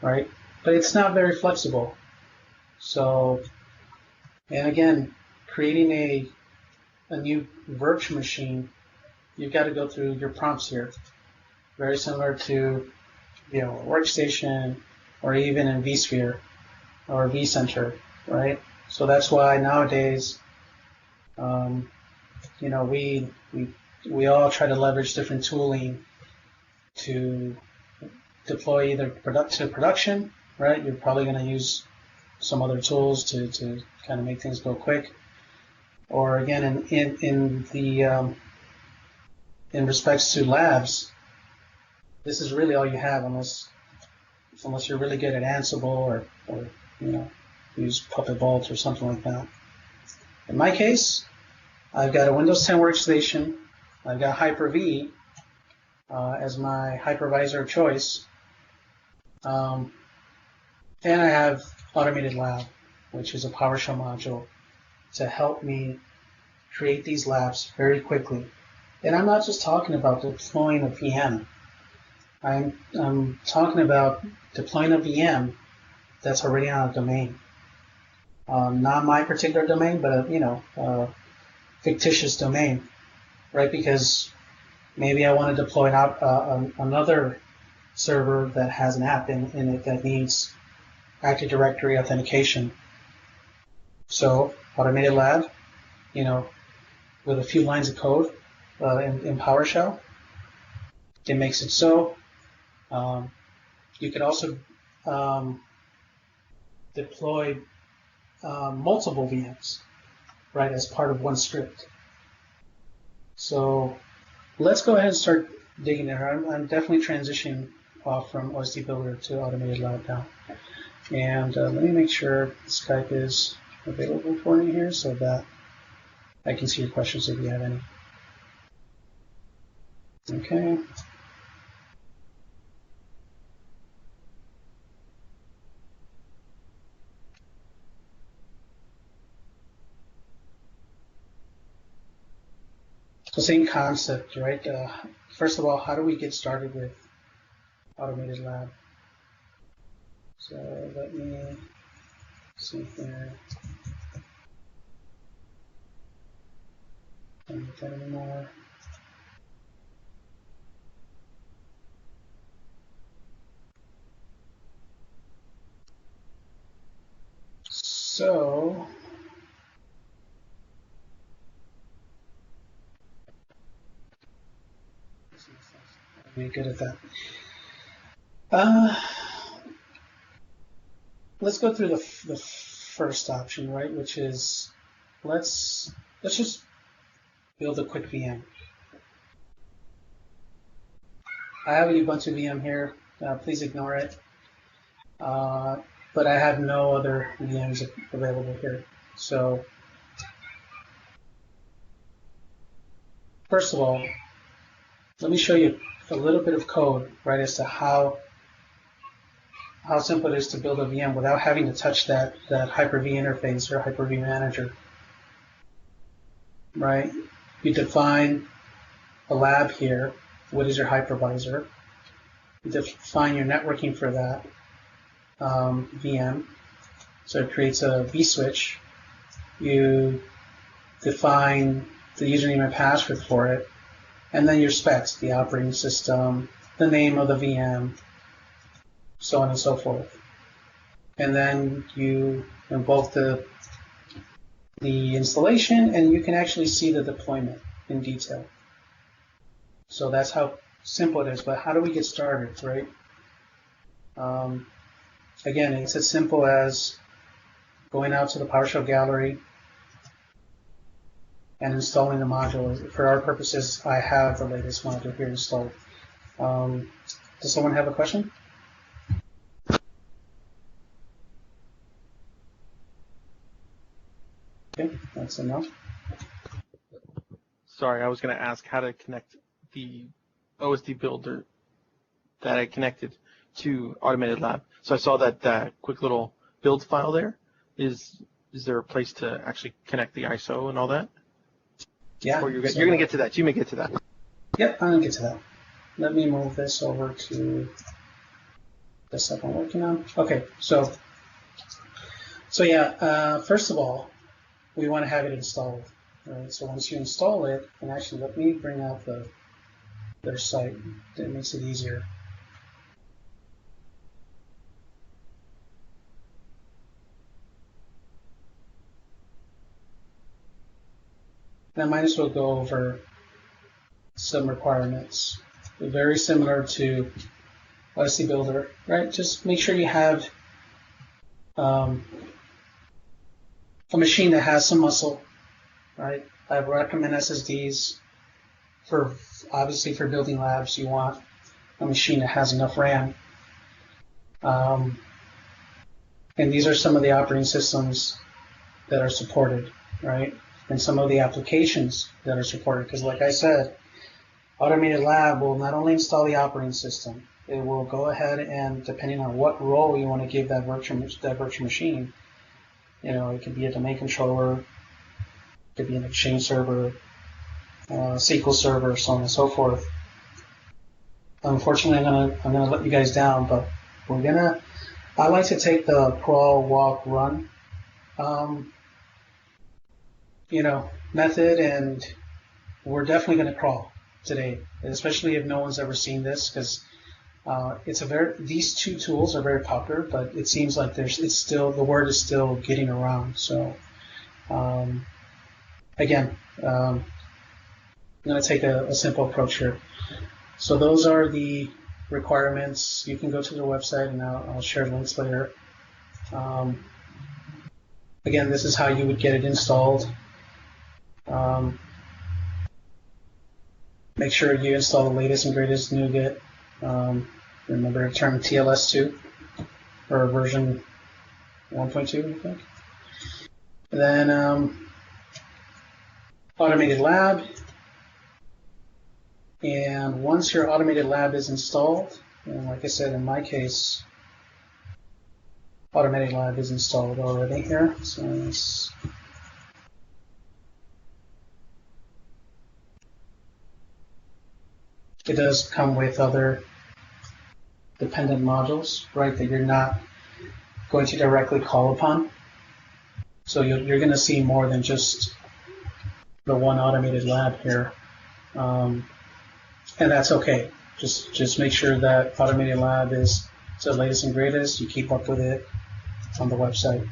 right? But it's not very flexible. So, and again, creating a new virtual machine, you've got to go through your prompts here. Very similar to Workstation, or even in vSphere or vCenter, right? So that's why nowadays, we all try to leverage different tooling to deploy either to production, right? You're probably going to use some other tools to kind of make things go quick, or again in respects to labs, this is really all you have unless you're really good at Ansible or use Puppet Vault or something like that. In my case, I've got a Windows 10 workstation. I've got Hyper-V as my hypervisor of choice, and I have AutomatedLab, which is a PowerShell module to help me create these labs very quickly. And I'm not just talking about deploying a VM. I'm talking about deploying a VM that's already on a domain. Not my particular domain, but a fictitious domain, right? Because maybe I want to deploy another server that has an app in it that needs Active Directory authentication. So AutomatedLab, with a few lines of code in PowerShell, it makes it so. You could also deploy multiple VMs, right, as part of one script. So let's go ahead and start digging there. I'm definitely transitioning off from OSDBuilder to AutomatedLab now. And let me make sure Skype is available for me here so that I can see your questions if you have any. Okay. So same concept, right? First of all, how do we get started with AutomatedLab? So let me see here. Don't need that anymore. So I'm good at that. Let's go through the first option, right? Which is let's just build a quick VM. I have a Ubuntu VM here. Please ignore it. But I have no other VMs available here. So first of all, let me show you a little bit of code, right, as to how simple it is to build a VM without having to touch that Hyper-V interface or Hyper-V manager, right? You define a lab here. What is your hypervisor? You define your networking for that VM. So it creates a vSwitch. You define the username and password for it, and then your specs, the operating system, the name of the VM, so on and so forth. And then you invoke the installation, and you can actually see the deployment in detail. So that's how simple it is. But how do we get started, right? Again, it's as simple as going out to the PowerShell gallery and installing the module. For our purposes, I have the latest module here installed. Does someone have a question? Okay, that's enough. Sorry, I was going to ask how to connect the OSDBuilder that I connected to AutomatedLab. So I saw that quick little build file there. Is there a place to actually connect the ISO and all that? Yeah. Or you're going to get to that. You may get to that. Yep, I'm going to get to that. Let me move this over to the stuff I'm working on. Okay, so yeah, first of all, we want to have it installed. Right? So once you install it, and actually let me bring out their site. That makes it easier. And I might as well go over some requirements. They're very similar to OSDBuilder, right? Just make sure you have a machine that has some muscle, right? I recommend SSDs obviously for building labs. You want a machine that has enough RAM. And these are some of the operating systems that are supported, right? And some of the applications that are supported. Because like I said, AutomatedLab will not only install the operating system, it will go ahead and, depending on what role you want to give that virtual machine, it could be a domain controller, it could be an Exchange server, SQL server, so on and so forth. Unfortunately, I'm gonna let you guys down, but I like to take the crawl, walk, run, method, and we're definitely going to crawl today, especially if no one's ever seen this, because these two tools are very popular, but it seems like the word is still getting around. So again, I'm going to take a simple approach here. So those are the requirements. You can go to the website, and I'll share links later. Again, this is how you would get it installed. Make sure you install the latest and greatest NuGet. Remember to turn TLS2 or version 1.2, I think. And then AutomatedLab. And once your AutomatedLab is installed, and like I said, in my case, AutomatedLab is installed already here. So it does come with other dependent modules, right, that you're not going to directly call upon. So you're going to see more than just the one automated lab here, and that's okay. Just make sure that AutomatedLab is the latest and greatest. You keep up with it on the website.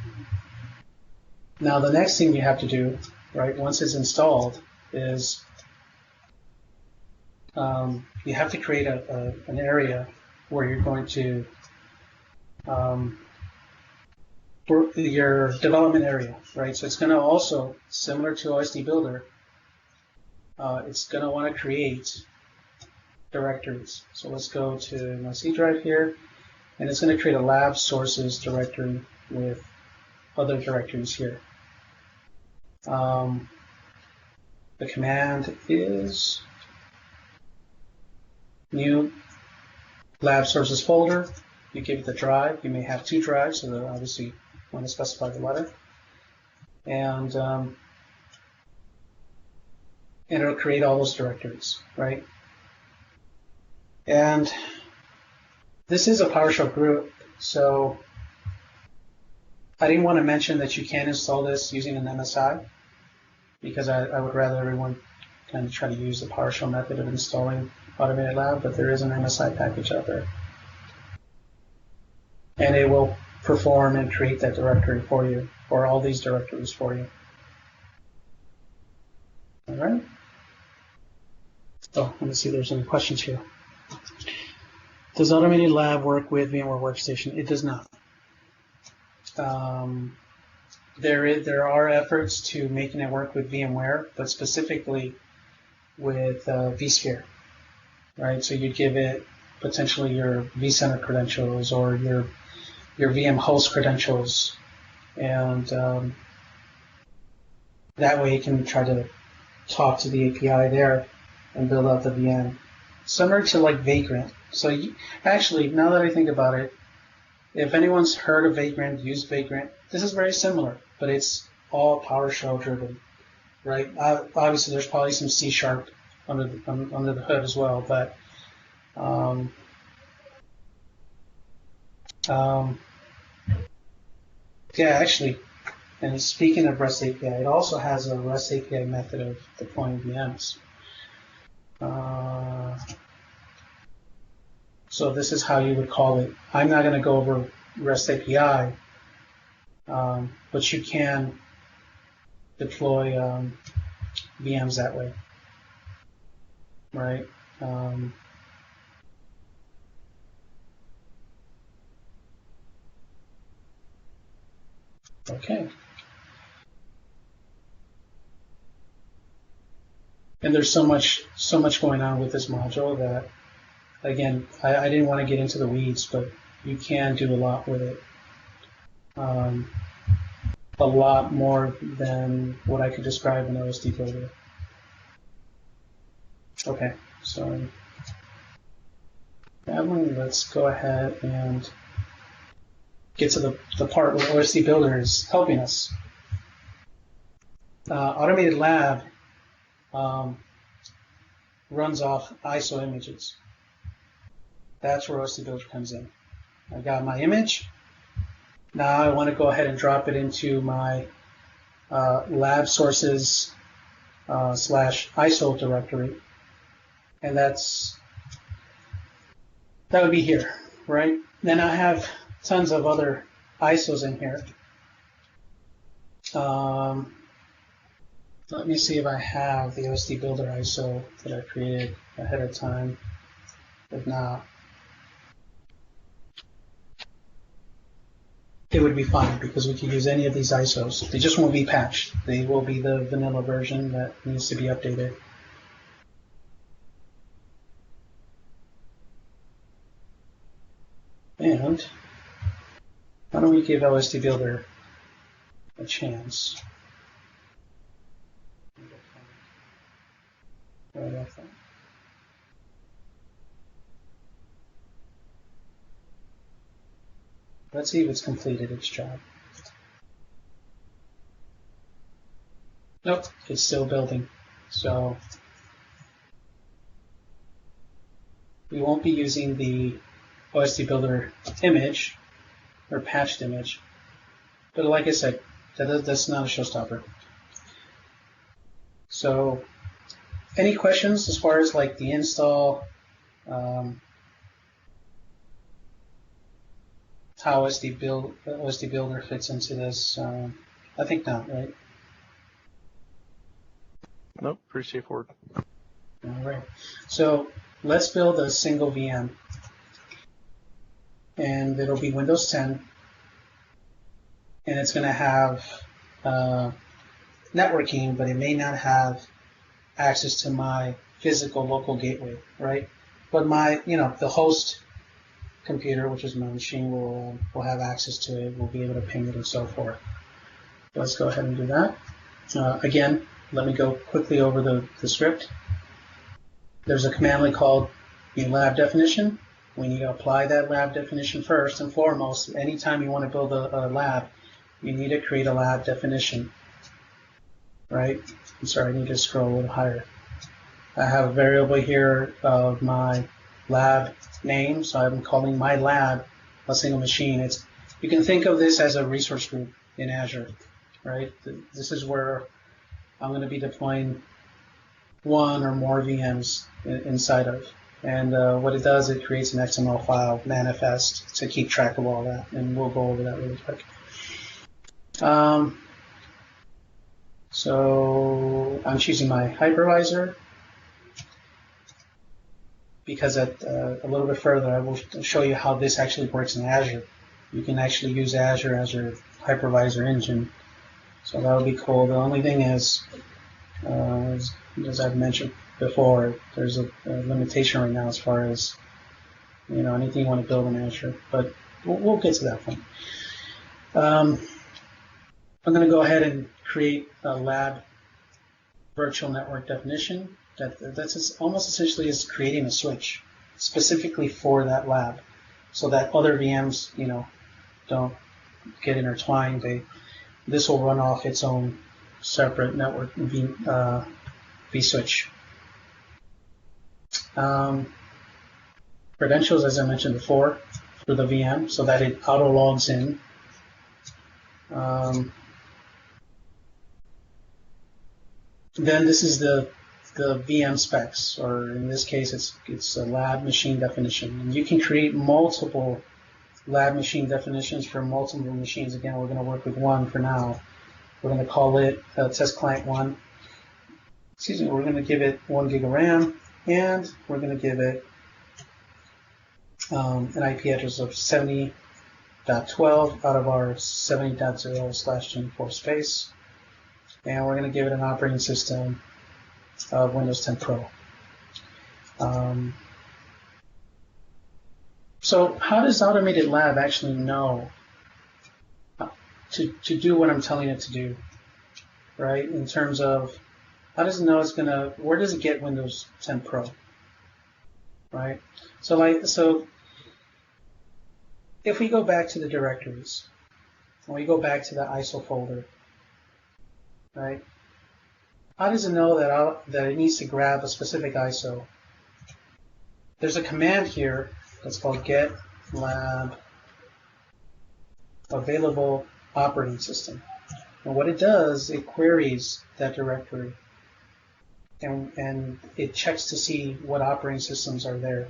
Now the next thing you have to do, right, once it's installed, is you have to create an area where you're going to for your development area, right? So it's going to also, similar to OSDBuilder, it's going to want to create directories. So let's go to my C drive here, and it's going to create a lab sources directory with other directories here. The command is new lab sources folder. You give it the drive. You may have two drives, so obviously you want to specify the letter. And it'll create all those directories, right? And this is a PowerShell group, so I didn't want to mention that you can install this using an MSI, because I would rather everyone kind of try to use the PowerShell method of installing AutomatedLab, but there is an MSI package out there. And it will perform and create that directory for you, or all these directories for you. All right. So let me see if there's any questions here. Does AutomatedLab work with VMware Workstation? It does not. There are efforts to making it work with VMware, but specifically with vSphere, right? So you'd give it potentially your vCenter credentials or your VM host credentials, and that way you can try to talk to the API there and build out the VM. Similar to like Vagrant. So actually, now that I think about it, if anyone's heard of Vagrant, used Vagrant, this is very similar, but it's all PowerShell driven, right? Obviously, there's probably some C# under the hood as well, but yeah, actually, and speaking of REST API, it also has a REST API method of deploying VMs. So this is how you would call it. I'm not going to go over REST API, but you can deploy VMs that way, right? Okay. And there's so much going on with this module that, again, I didn't want to get into the weeds, but you can do a lot with it. A lot more than what I could describe in OSDBuilder. Okay, so let's go ahead and get to the part where OSDBuilder is helping us. AutomatedLab runs off ISO images. That's where OSDBuilder comes in. I got my image. Now I want to go ahead and drop it into my lab sources / ISO directory, and that would be here, right? Then I have tons of other ISOs in here. Let me see if I have the OSDBuilder ISO that I created ahead of time. If not, it would be fine because we could use any of these ISOs. They just won't be patched. They will be the vanilla version that needs to be updated. And why don't we give OSDBuilder a chance? Right off that. Let's see if it's completed its job. Nope, it's still building. So we won't be using the OSDBuilder image or patched image. But like I said, that's not a showstopper. So any questions as far as like the install, how OSDBuilder fits into this? I think not, right? Nope, pretty straightforward. All right. So let's build a single VM. And it'll be Windows 10. And it's going to have networking, but it may not have access to my physical local gateway, right? But my, the host computer, which is my machine, will have access to it. We'll be able to ping it and so forth. Let's go ahead and do that. Again, let me go quickly over the script. There's a command called lab definition. We need to apply that lab definition first and foremost. Anytime you want to build a lab, you need to create a lab definition, right? I'm sorry, I need to scroll a little higher. I have a variable here of my lab name, so I'm calling my lab a single machine. You can think of this as a resource group in Azure, right? This is where I'm going to be deploying one or more VMs inside of. And what it does, it creates an XML file manifest to keep track of all that, and we'll go over that really quick. So I'm choosing my hypervisor because a little bit further, I will show you how this actually works in Azure. You can actually use Azure as your hypervisor engine. So that would be cool. The only thing is, as I've mentioned before, there's a limitation right now as far as anything you want to build in Azure, but we'll get to that point. I'm going to go ahead and create a lab virtual network definition. That's almost essentially is creating a switch specifically for that lab, so that other VMs don't get intertwined. This will run off its own separate network vSwitch. Credentials, as I mentioned before, for the VM, so that it auto logs in. Then this is the VM specs, or in this case, it's a lab machine definition. And you can create multiple lab machine definitions for multiple machines. Again, we're going to work with one for now. We're going to call it test client 1. Excuse me, we're going to give it 1 gig of RAM, and we're going to give it an IP address of 70.12 out of our 70.0/24 space. And we're going to give it an operating system of Windows 10 Pro. So how does AutomatedLab actually know to do what I'm telling it to do, right? In terms of how does it know where does it get Windows 10 Pro, right? So if we go back to the directories, and we go back to the ISO folder, right? How does it know that it needs to grab a specific ISO? There's a command here that's called get lab available operating system. And what it does, it queries that directory and it checks to see what operating systems are there.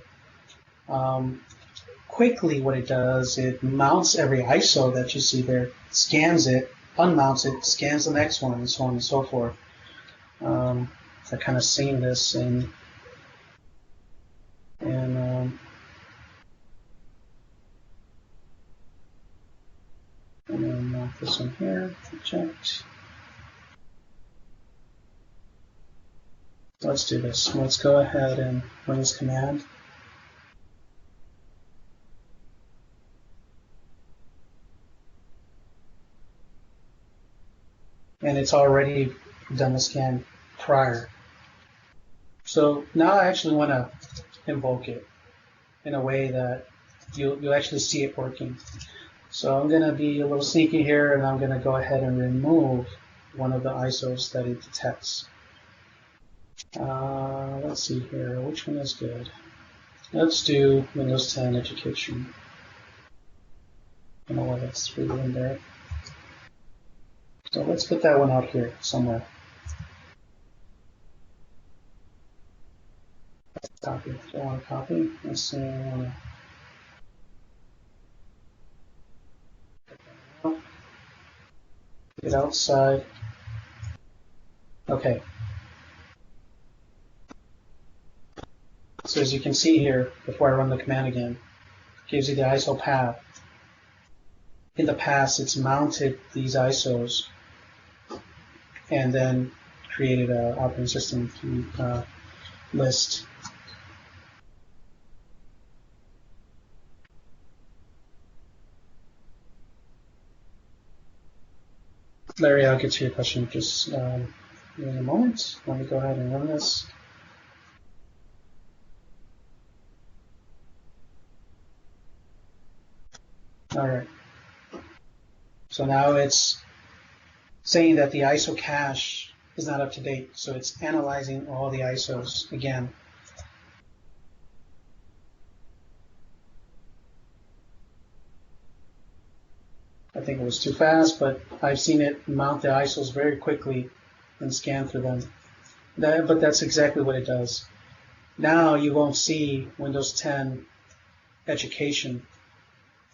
Quickly, what it does, it mounts every ISO that you see there, scans it, unmounts it, scans the next one, and so on and so forth. I kind of seen this and then mount this one here, checked. Let's do this. Let's go ahead and run this command. And it's already done the scan prior. So now I actually want to invoke it in a way that you'll actually see it working. So I'm going to be a little sneaky here, and I'm going to go ahead and remove one of the ISOs that it detects. Let's see here, which one is good? Let's do Windows 10 Education. I don't know why that's really in there. So let's put that one out here somewhere. Copy. Do I want to copy? Let's see. I want to get outside. Okay. So as you can see here, before I run the command again, it gives you the ISO path. In the past, it's mounted these ISOs and then created an operating system list. Larry, I'll get to your question just in a moment. Let me go ahead and run this. All right. So now it's saying that the ISO cache is not up to date. So it's analyzing all the ISOs again. I think it was too fast, but I've seen it mount the ISOs very quickly and scan through them. But that's exactly what it does. Now you won't see Windows 10 education,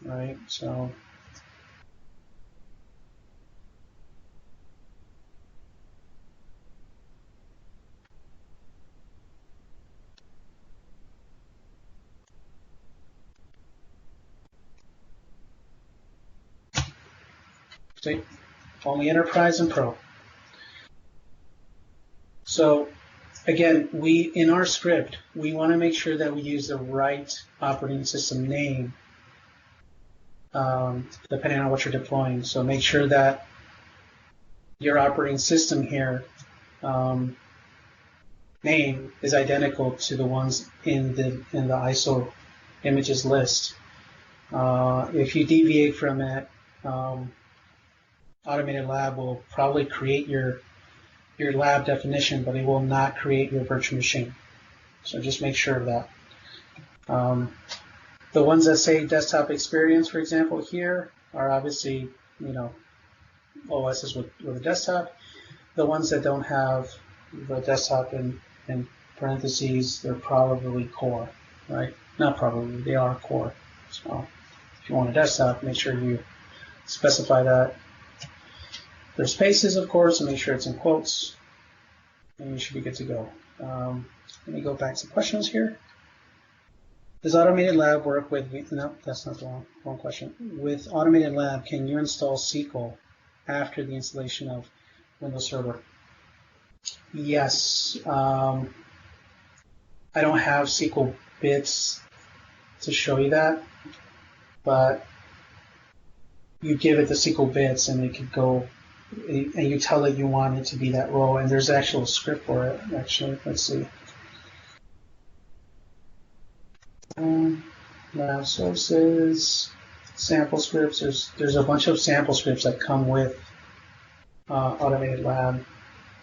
right? So see, only Enterprise and Pro. So again, in our script, we want to make sure that we use the right operating system name depending on what you're deploying. So make sure that your operating system here name is identical to the ones in the ISO images list. If you deviate from it, AutomatedLab will probably create your lab definition, but it will not create your virtual machine. So just make sure of that. The ones that say desktop experience, for example, here are obviously, OSs with a desktop. The ones that don't have the desktop in parentheses, they're probably core, right? Not probably, they are core. So if you want a desktop, make sure you specify that. There's spaces, of course, and make sure it's in quotes, and you should be good to go. Let me go back to questions here. Does AutomatedLab work with, no, that's not the wrong question. With AutomatedLab, can you install SQL after the installation of Windows Server? Yes. I don't have SQL bits to show you that, but you give it the SQL bits and it could go, and you tell it you want it to be that row, and there's actual script for it, actually. Let's see. Lab sources, sample scripts. There's a bunch of sample scripts that come with AutomatedLab.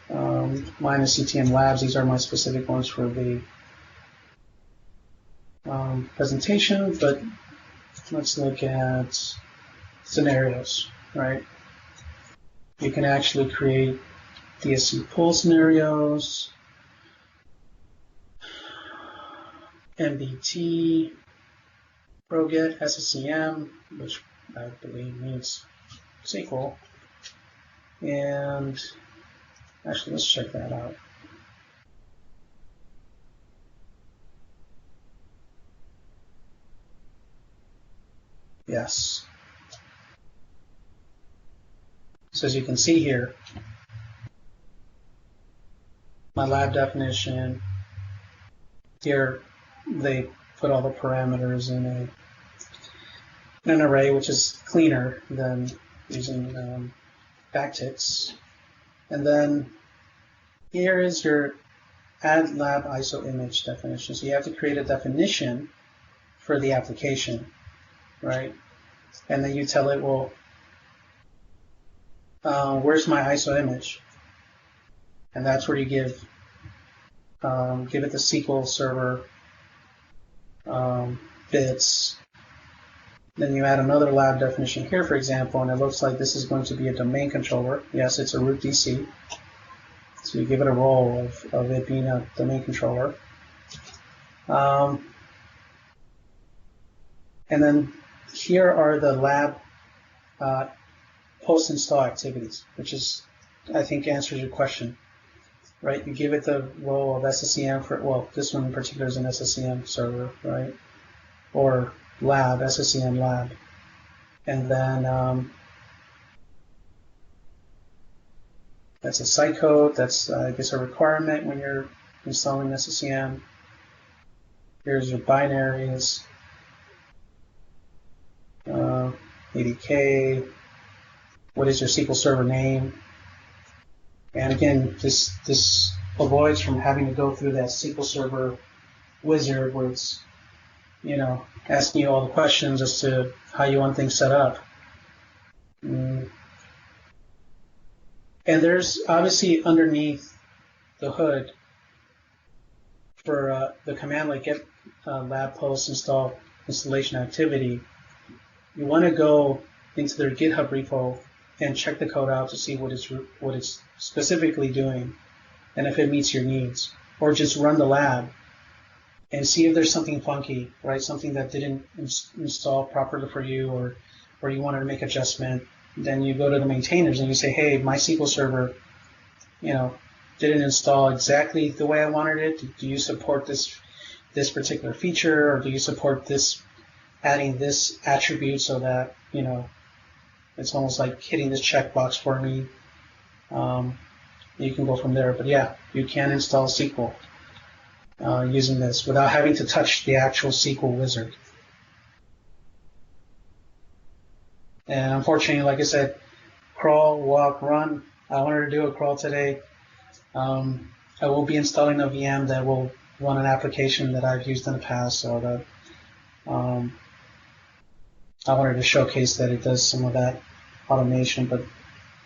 Mine is CTM Labs. These are my specific ones for the presentation, but let's look at scenarios, right? You can actually create DSC pool scenarios, MBT, ProGet, SSCM, which I believe means SQL, and actually let's check that out. Yes. So as you can see here, my lab definition, here they put all the parameters in an array, which is cleaner than using backticks. And then here is your add lab ISO image definition. So you have to create a definition for the application, right? And then you tell it, well, where's my ISO image? And that's where you give it the SQL Server bits. Then you add another lab definition here, for example, and it looks like this is going to be a domain controller. Yes, it's a root DC. So you give it a role of it being a domain controller. And then here are the lab post-install activities, which is, I think, answers your question, right? You give it the role of SSEM for, well, this one in particular is an SSEM server, right? Or lab, SSEM lab. And then that's a site code. That's, I guess, a requirement when you're installing SSEM. Here's your binaries. ADK. What is your SQL Server name? And again, this avoids from having to go through that SQL Server wizard where it's, you know, asking you all the questions as to how you want things set up. And there's obviously underneath the hood for the command like get lab post install installation activity, you want to go into their GitHub repo and check the code out to see what it's specifically doing and if it meets your needs. Or just run the lab and see if there's something funky, right? Something that didn't install properly for you, or you wanted to make adjustment. Then you go to the maintainers and you say, hey, my SQL Server, you know, didn't install exactly the way I wanted it. Do you support this particular feature, or do you support this, adding this attribute so that, you know, it's almost like hitting this checkbox for me. You can go from there. But yeah, you can install SQL using this without having to touch the actual SQL wizard. And unfortunately, like I said, crawl, walk, run. I wanted to do a crawl today. I will be installing a VM that will run an application that I've used in the past, so that I wanted to showcase that it does some of that automation. But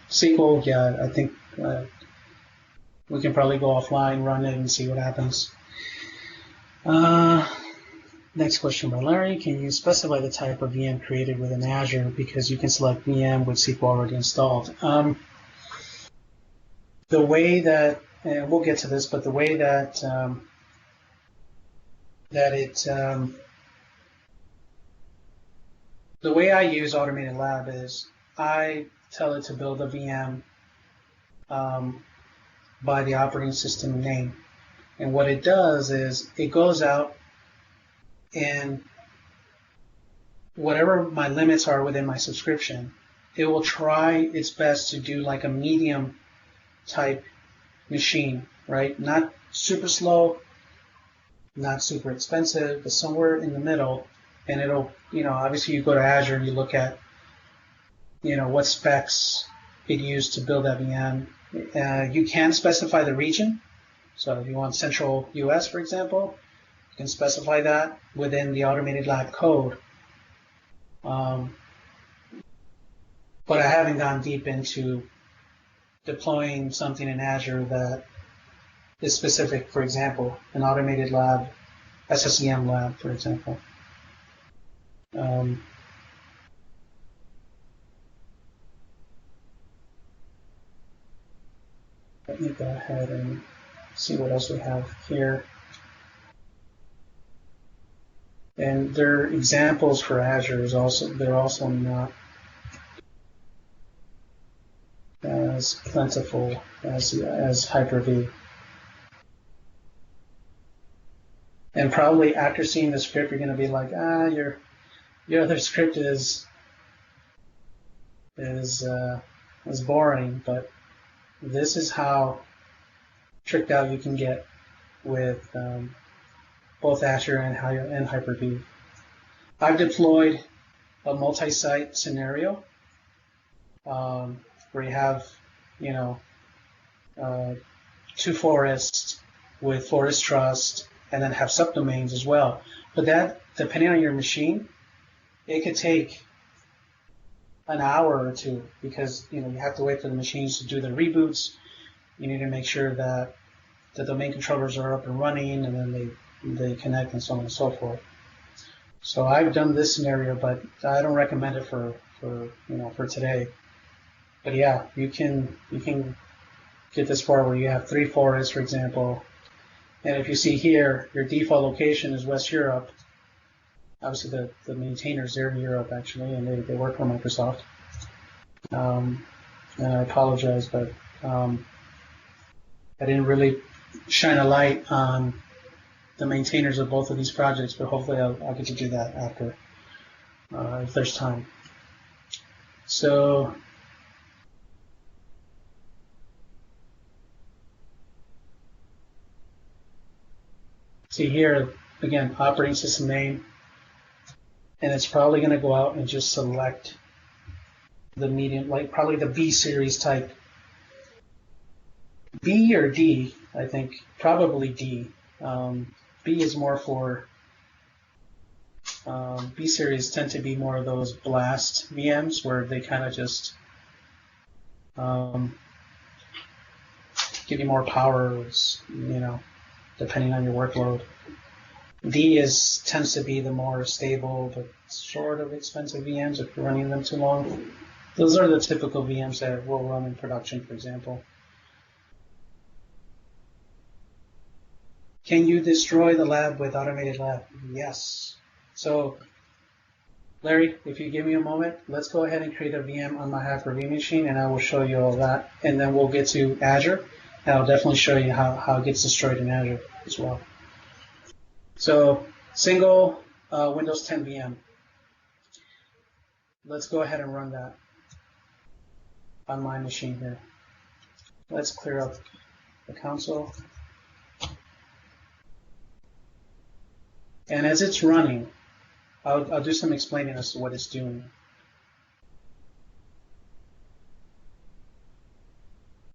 SQL, yeah, I think we can probably go offline, run it, and see what happens. Next question by Larry. Can you specify the type of VM created within Azure, because you can select VM with SQL already installed? The way that, and we'll get to this, but the way that the way I use AutomatedLab is I tell it to build a VM by the operating system name. And what it does is it goes out and whatever my limits are within my subscription, it will try its best to do like a medium type machine, right? Not super slow, not super expensive, but somewhere in the middle. And it'll, you know, obviously you go to Azure and you look at, you know, what specs it used to build that VM. You can specify the region. So if you want Central US, for example, you can specify that within the AutomatedLab code. But I haven't gone deep into deploying something in Azure that is specific, for example, an AutomatedLab SSEM lab, for example. Let me go ahead and see what else we have here. And their examples for Azure is also, they're also not as plentiful as Hyper-V. And probably after seeing the script, you're going to be like, your other script is boring, but this is how tricked out you can get with both Azure and Hyper-V. I've deployed a multi-site scenario where you have, you know, 2 forests with forest trust, and then have subdomains as well. But that, depending on your machine, it could take an hour or two, because, you know, you have to wait for the machines to do the reboots. You need to make sure that the domain controllers are up and running, and then they connect, and so on and so forth. So I've done this scenario, but I don't recommend it for today. But yeah, you can get this far where you have 3 forests, for example, And if you see here, your default location is West Europe. Obviously, the maintainers, they're in Europe, actually, and they work for Microsoft. And I apologize, but I didn't really shine a light on the maintainers of both of these projects, but hopefully I'll get to do that after, if there's time. So, see here, again, operating system name, and it's probably going to go out and just select the medium, like probably the B series type. B or D, I think, probably D. B is more for, B series tend to be more of those blast VMs where they kind of just give you more power, you know, depending on your workload. D tends to be the more stable but sort of expensive VMs if you're running them too long. Those are the typical VMs that will run in production, for example. Can you destroy the lab with AutomatedLab? Yes. So, Larry, if you give me a moment, let's go ahead and create a VM on my Hyper-V machine, and I will show you all that. And then we'll get to Azure, and I'll definitely show you how it gets destroyed in Azure as well. So, single Windows 10 VM. Let's go ahead and run that on my machine here. Let's clear up the console. And as it's running, I'll do some explaining as to what it's doing.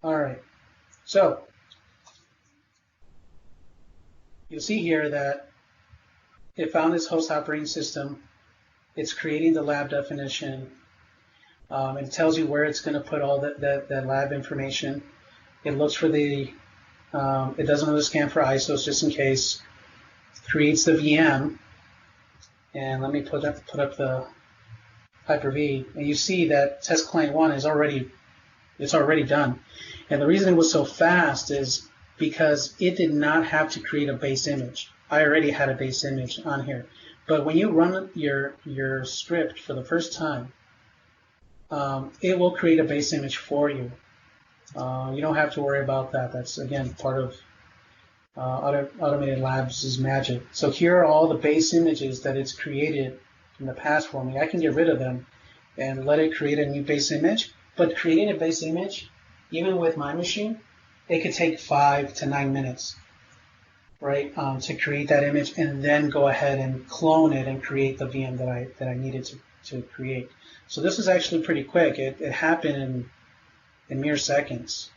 All right, so you'll see here that it found this host operating system. It's creating the lab definition. It tells you where it's going to put all that lab information. It looks for the, it does another scan for ISOs just in case. Creates the VM, and let me put up the Hyper-V, and you see that test client 1 is already done. And the reason it was so fast is because it did not have to create a base image. I already had a base image on here, but when you run your script for the first time, it will create a base image for you. You don't have to worry about that. That's again part of AutomatedLab's magic. So here are all the base images that it's created in the past for me. I can get rid of them and let it create a new base image. But creating a base image, even with my machine, it could take 5 to 9 minutes, right, to create that image, and then go ahead and clone it and create the VM that I needed to create. So this is actually pretty quick. It happened in mere seconds.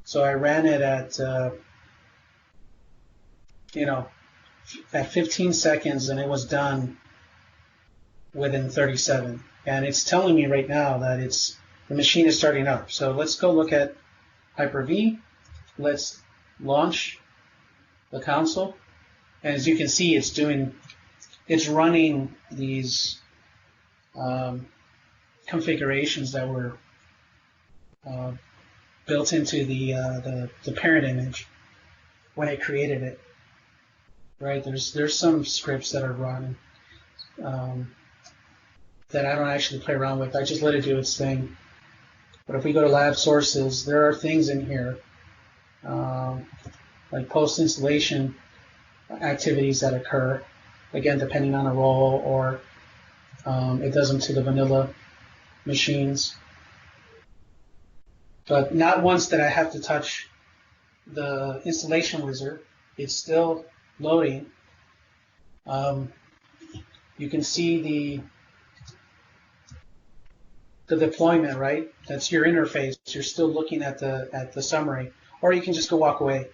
So I ran it at, at 15 seconds, and it was done within 37. And it's telling me right now that the machine is starting up. So let's go look at Hyper-V. Let's launch the console. And as you can see, it's running these configurations that were built into the parent image when it created it. Right? There's some scripts that are running that I don't actually play around with. I just let it do its thing. But if we go to lab sources, there are things in here like post-installation activities that occur, again, depending on the role, or it does them to the vanilla machines. But not once did I have to touch the installation wizard. It's still loading. You can see the deployment, right? That's your interface. You're still looking at the summary, or you can just go walk away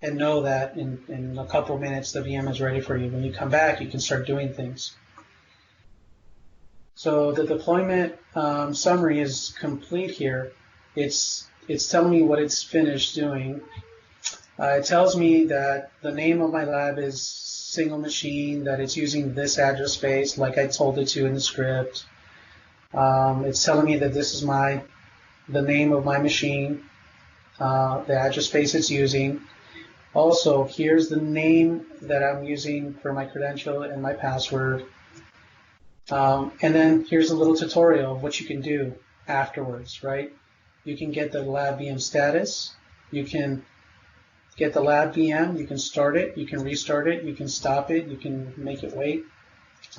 and know that in a couple of minutes the VM is ready for you. When you come back, you can start doing things. So the deployment summary is complete here. It's telling me what it's finished doing. It tells me that the name of my lab is single machine, that it's using this address space like I told it to in the script. It's telling me that this is the name of my machine. the address space it's using. Also, here's the name that I'm using for my credential and my password. And then here's a little tutorial of what you can do afterwards, right? You can get the lab VM status. You can get the lab VM. You can start it. You can restart it. You can stop it. You can make it wait.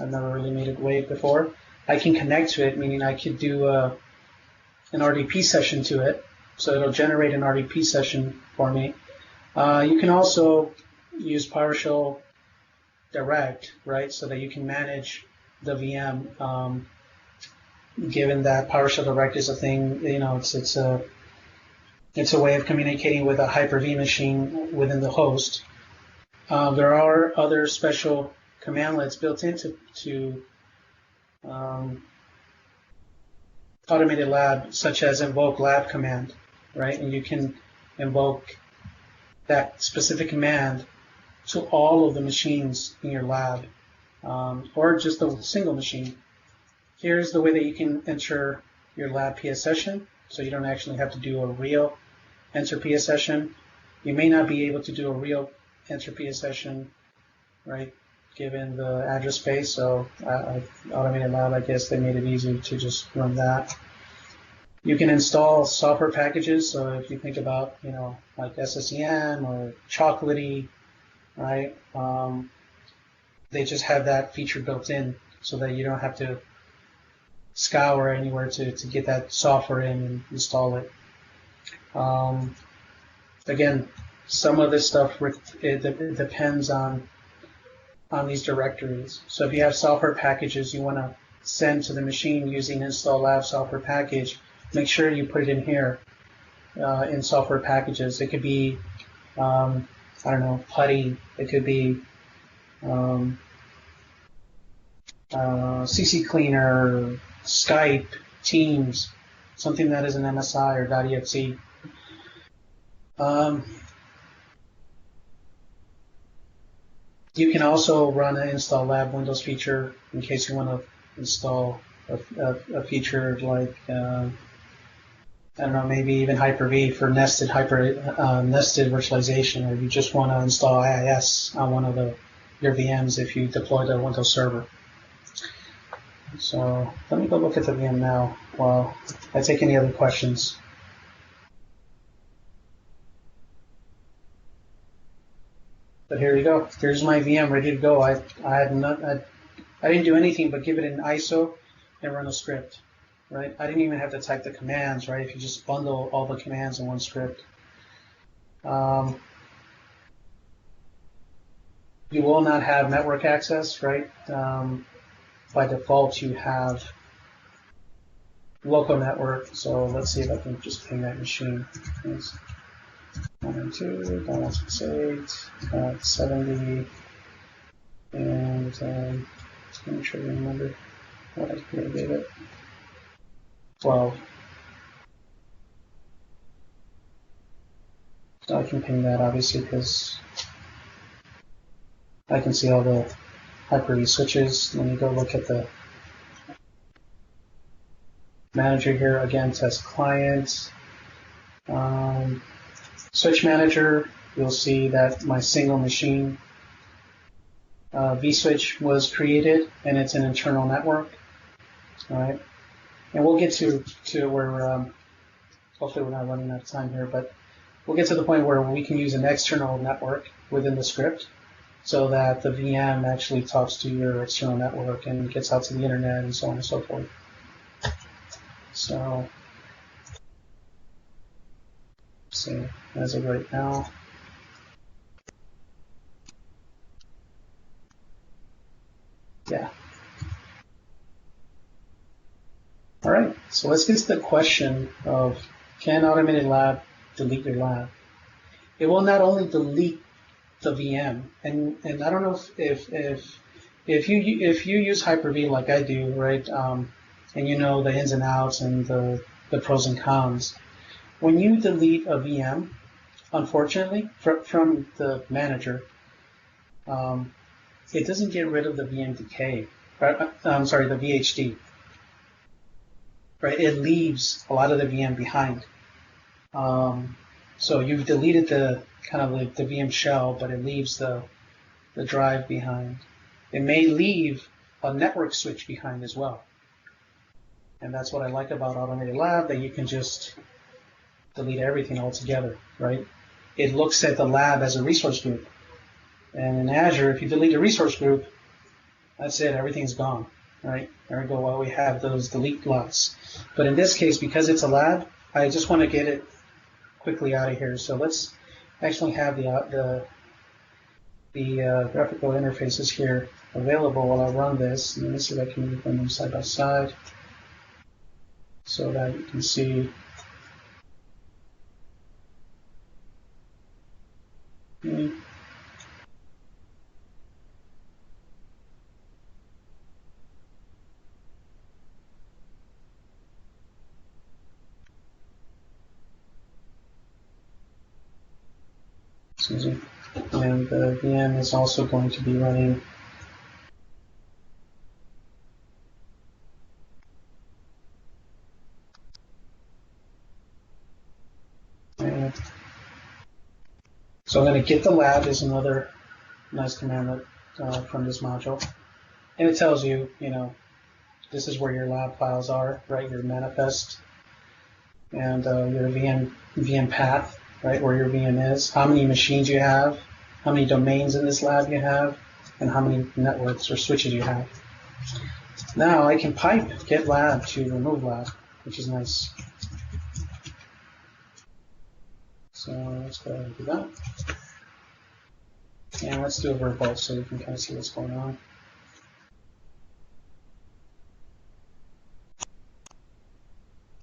I've never really made it wait before. I can connect to it, meaning I could do an RDP session to it. So it'll generate an RDP session for me. You can also use PowerShell Direct, right, so that you can manage the VM. Given that PowerShell Direct is a thing, it's a way of communicating with a Hyper-V machine within the host. There are other special commandlets built into AutomatedLab, such as invoke lab command, right? And you can invoke that specific command to all of the machines in your lab, or just a single machine. Here's the way that you can enter your lab PS session, so you don't actually have to do a real enter PS session. You may not be able to do a real enter PS session, right, given the address space. So AutomatedLab, I guess they made it easy to just run that. You can install software packages. So if you think about, like SSEM or Chocolatey, right? They just have that feature built in so that you don't have to scour anywhere to get that software in and install it. Again, some of this stuff it depends on these directories. So if you have software packages you want to send to the machine using install lab software package, make sure you put it in here in software packages. It could be, I don't know, Putty. It could be CC Cleaner, Skype, Teams, something that is an MSI or .exe. You can also run an install lab Windows feature in case you want to install a feature like I don't know, maybe even Hyper-V for nested virtualization, or you just want to install IIS on one of your VMs if you deploy the Windows server. So let me go look at the VM now while I take any other questions. But here you go. Here's my VM ready to go. I didn't do anything but give it an ISO and run a script, right? I didn't even have to type the commands, right? If you just bundle all the commands in one script. You will not have network access, right? By default, you have local network. So let's see if I can just ping that machine. 192.168.70, and just make sure you remember what I gave it. 12. So I can ping that obviously because I can see all the Hyper-V switches. Let me go look at the manager here again. Test client. Switch manager, you'll see that my single machine vSwitch was created, and it's an internal network. All right, and we'll get to where hopefully we're not running out of time here, but we'll get to the point where we can use an external network within the script, so that the VM actually talks to your external network and gets out to the internet and so on and so forth. So. See, as of right now. Yeah. All right, so let's get to the question of, can AutomatedLab delete your lab? It will not only delete the VM, and I don't know if you use Hyper-V like I do, right? And you know the ins and outs and the pros and cons. When you delete a VM, unfortunately, from the manager, it doesn't get rid of the VM decay. I'm sorry, the VHD. Right? It leaves a lot of the VM behind. So you've deleted the kind of like the VM shell, but it leaves the drive behind. It may leave a network switch behind as well. And that's what I like about AutomatedLab, that you can just delete everything altogether, right? It looks at the lab as a resource group. And in Azure, if you delete a resource group, that's it, everything's gone, right? There we go, while we have those delete lots. But in this case, because it's a lab, I just want to get it quickly out of here. So let's actually have the graphical interfaces here available while I run this. And let me see if I can run them side by side so that you can see. Okay. Excuse me. And the VM is also going to be running so I'm going to get the lab is another nice command that, from this module. And it tells you, this is where your lab files are, right? Your manifest and your VM path, right? Where your VM is, how many machines you have, how many domains in this lab you have, and how many networks or switches you have. Now I can pipe get lab to remove lab, which is nice. So let's go ahead and do that. And let's do a verbal so you can kind of see what's going on.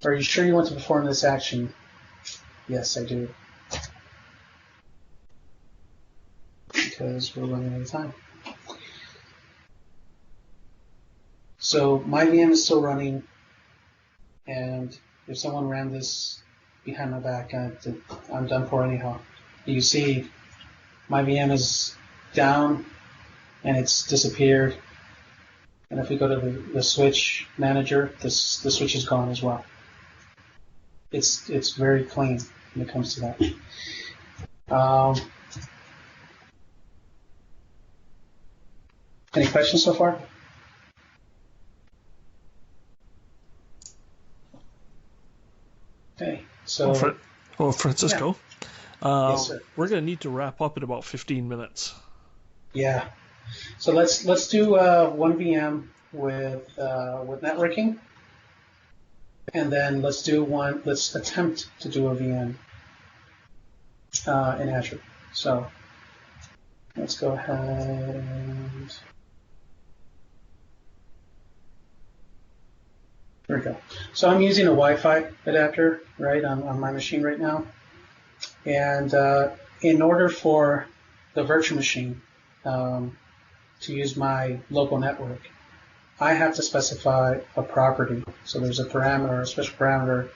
Are you sure you want to perform this action? Yes, I do. Because we're running out of time. So my VM is still running, and if someone ran this behind my back, I'm done for anyhow. You see my VM is down and it's disappeared. And if we go to the switch manager, the switch is gone as well. It's very clean when it comes to that. Any questions so far? Okay, so Francisco, yes, sir. We're going to need to wrap up in about 15 minutes. Yeah. So let's do one VM with networking, and then let's attempt to do a VM in Azure. So let's go ahead and there we go. So I'm using a Wi-Fi adapter, right, on my machine right now. And in order for the virtual machine to use my local network, I have to specify a property. So there's a parameter, a special parameter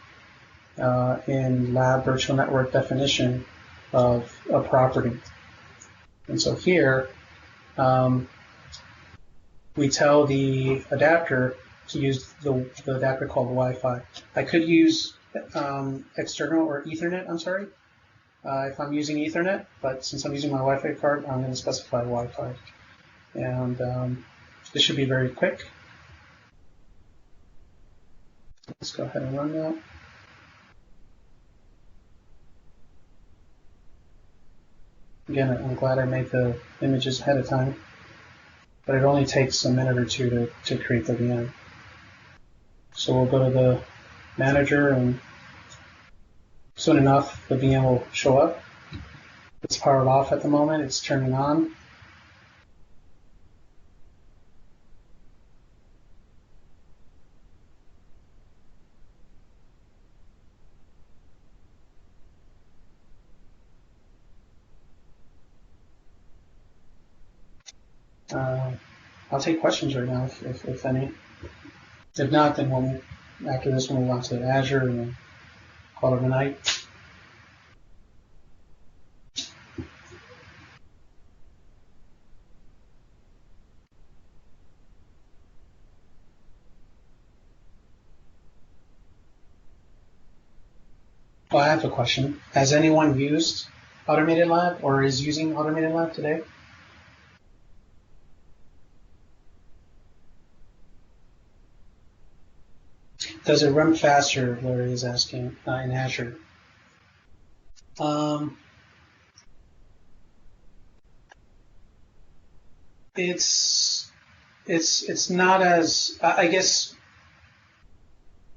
in lab virtual network definition of a property. And so here, we tell the adapter to use the adapter called Wi-Fi. I could use external or Ethernet, I'm sorry, if I'm using Ethernet, but since I'm using my Wi-Fi card, I'm going to specify Wi-Fi. And this should be very quick. Let's go ahead and run that. Again, I'm glad I made the images ahead of time, but it only takes a minute or two to create the VM. So we'll go to the manager, and soon enough the VM will show up. It's powered off at the moment, it's turning on. I'll take questions right now if any. If not, then after this one we'll move on to Azure and then call it a night. Well, I have a question. Has anyone used AutomatedLab or is using AutomatedLab today? Does it run faster, Larry is asking, in Azure? It's not as, I guess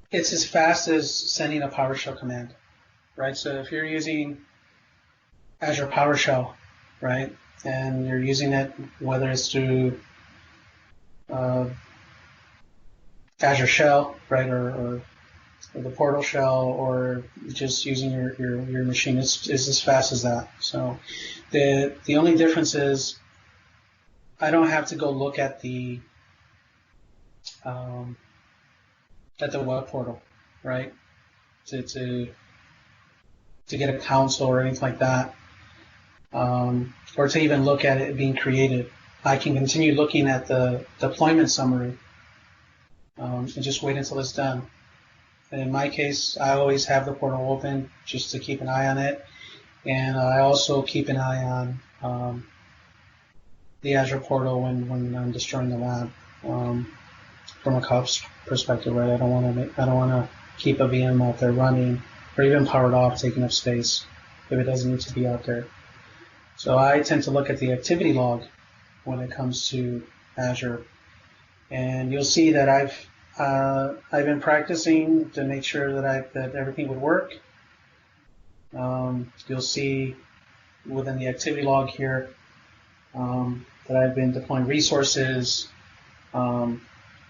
it's as fast as sending a PowerShell command, right? So if you're using Azure PowerShell, right, and you're using it, whether it's through Azure Shell, right, or the Portal Shell, or just using your machine, it's as fast as that. So the only difference is I don't have to go look at the web portal, right, to get a console or anything like that, or to even look at it being created. I can continue looking at the deployment summary and just wait until it's done. And in my case, I always have the portal open just to keep an eye on it, and I also keep an eye on the Azure portal when I'm destroying the lab. From a cost perspective, right? I don't want to keep a VM out there running or even powered off, taking up space if it doesn't need to be out there. So I tend to look at the activity log when it comes to Azure, and you'll see that I've been practicing to make sure that everything would work. You'll see within the activity log here that I've been deploying resources.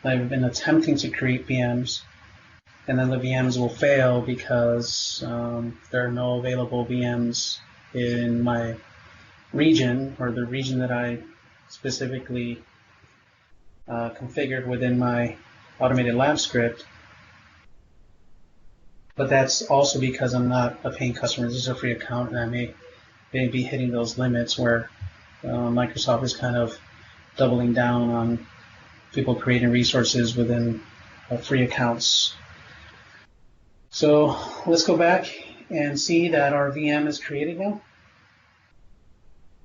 I've been attempting to create VMs, and then the VMs will fail because there are no available VMs in my region, or the region that I specifically configured within my AutomatedLab script. But that's also because I'm not a paying customer. This is a free account, and I may be hitting those limits where Microsoft is kind of doubling down on people creating resources within free accounts. So let's go back and see that our VM is created now.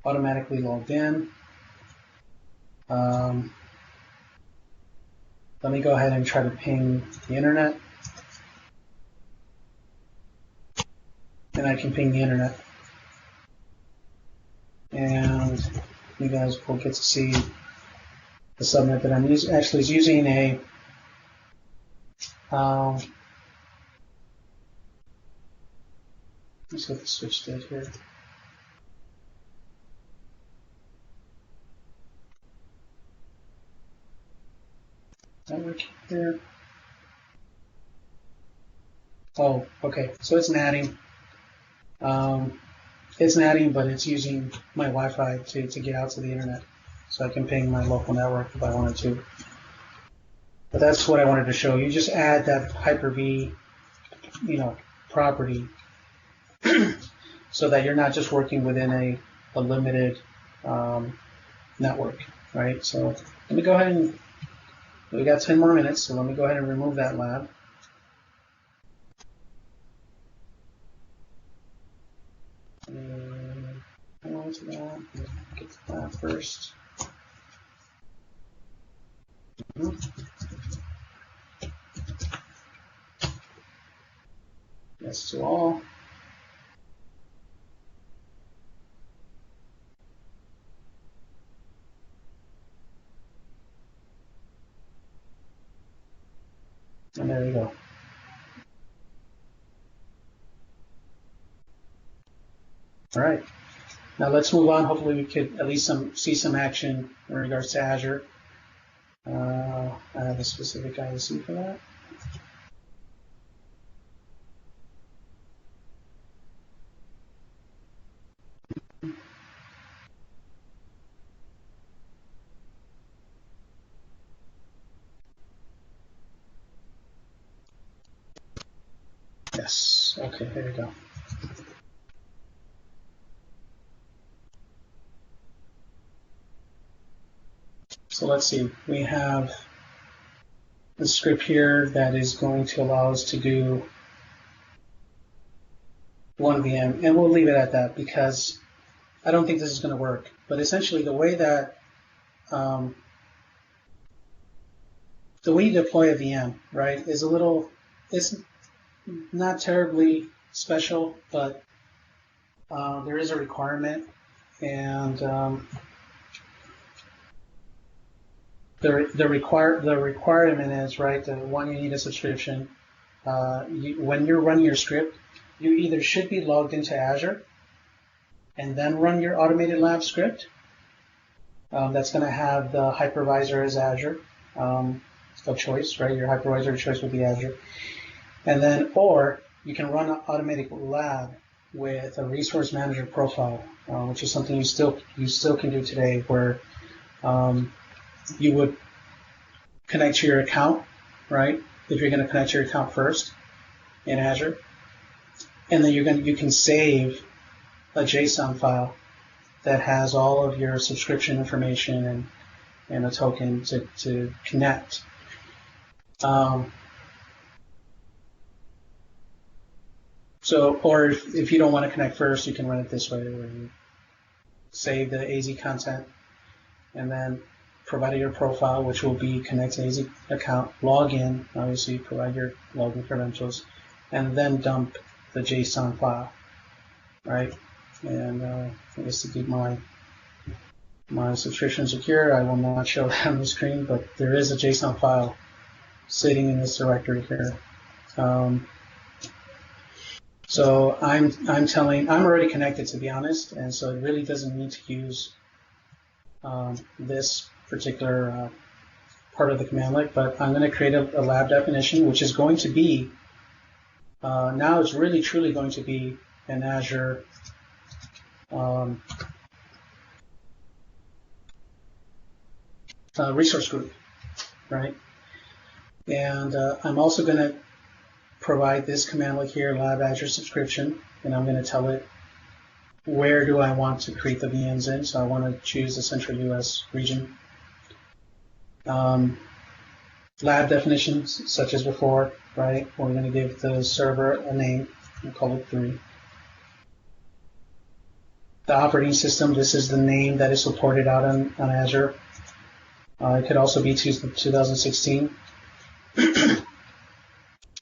Automatically logged in. Let me go ahead and try to ping the internet. And I can ping the internet. And you guys will get to see the subnet that I'm actually is using a let's get the switch did here. Network here. Oh, okay. So it's natting. It's natting, but it's using my Wi-Fi to get out to the internet. So I can ping my local network if I wanted to. But that's what I wanted to show. You just add that Hyper-V, property, so that you're not just working within a limited network, right? So let me go ahead and, we got 10 more minutes, so let me go ahead and remove that lab. And hang on to that. Get the lab first. Yes to all. And there you go. All right. Now let's move on. Hopefully we could at least see some action in regards to Azure. I have a specific ISC for that. Yes. Okay, there you go. So let's see. We have the script here that is going to allow us to do one VM, and we'll leave it at that because I don't think this is going to work. But essentially, the way you deploy a VM, right, is it's not terribly special, but there is a requirement, and the requirement is, right, one, you need a subscription. When you're running your script, you either should be logged into Azure and then run your AutomatedLab script. That's going to have the hypervisor as Azure of choice, right? Your hypervisor of choice will be Azure. And then, or you can run AutomatedLab with a resource manager profile, which is something you still can do today, where you would connect to your account, right? If you're going to connect to your account first in Azure, and then you can save a JSON file that has all of your subscription information and a token to connect. Or if you don't want to connect first, you can run it this way, where you save the AZ content and then provide your profile, which will be connect to AZ account, log in, obviously provide your login credentials, and then dump the JSON file, right? And I guess to keep my subscription secure, I will not show that on the screen, but there is a JSON file sitting in this directory here. So I'm already connected, to be honest, and so it really doesn't need to use this particular part of the commandlet, but I'm going to create a lab definition, which is going to be, now it's really truly going to be an Azure resource group, right? And I'm also going to provide this commandlet here, lab Azure subscription, and I'm going to tell it where do I want to create the VMs in. So I want to choose the Central US region. Lab definitions, such as before, right? We're going to give the server a name and call it 3. The operating system, this is the name that is supported out on Azure. It could also be 2016.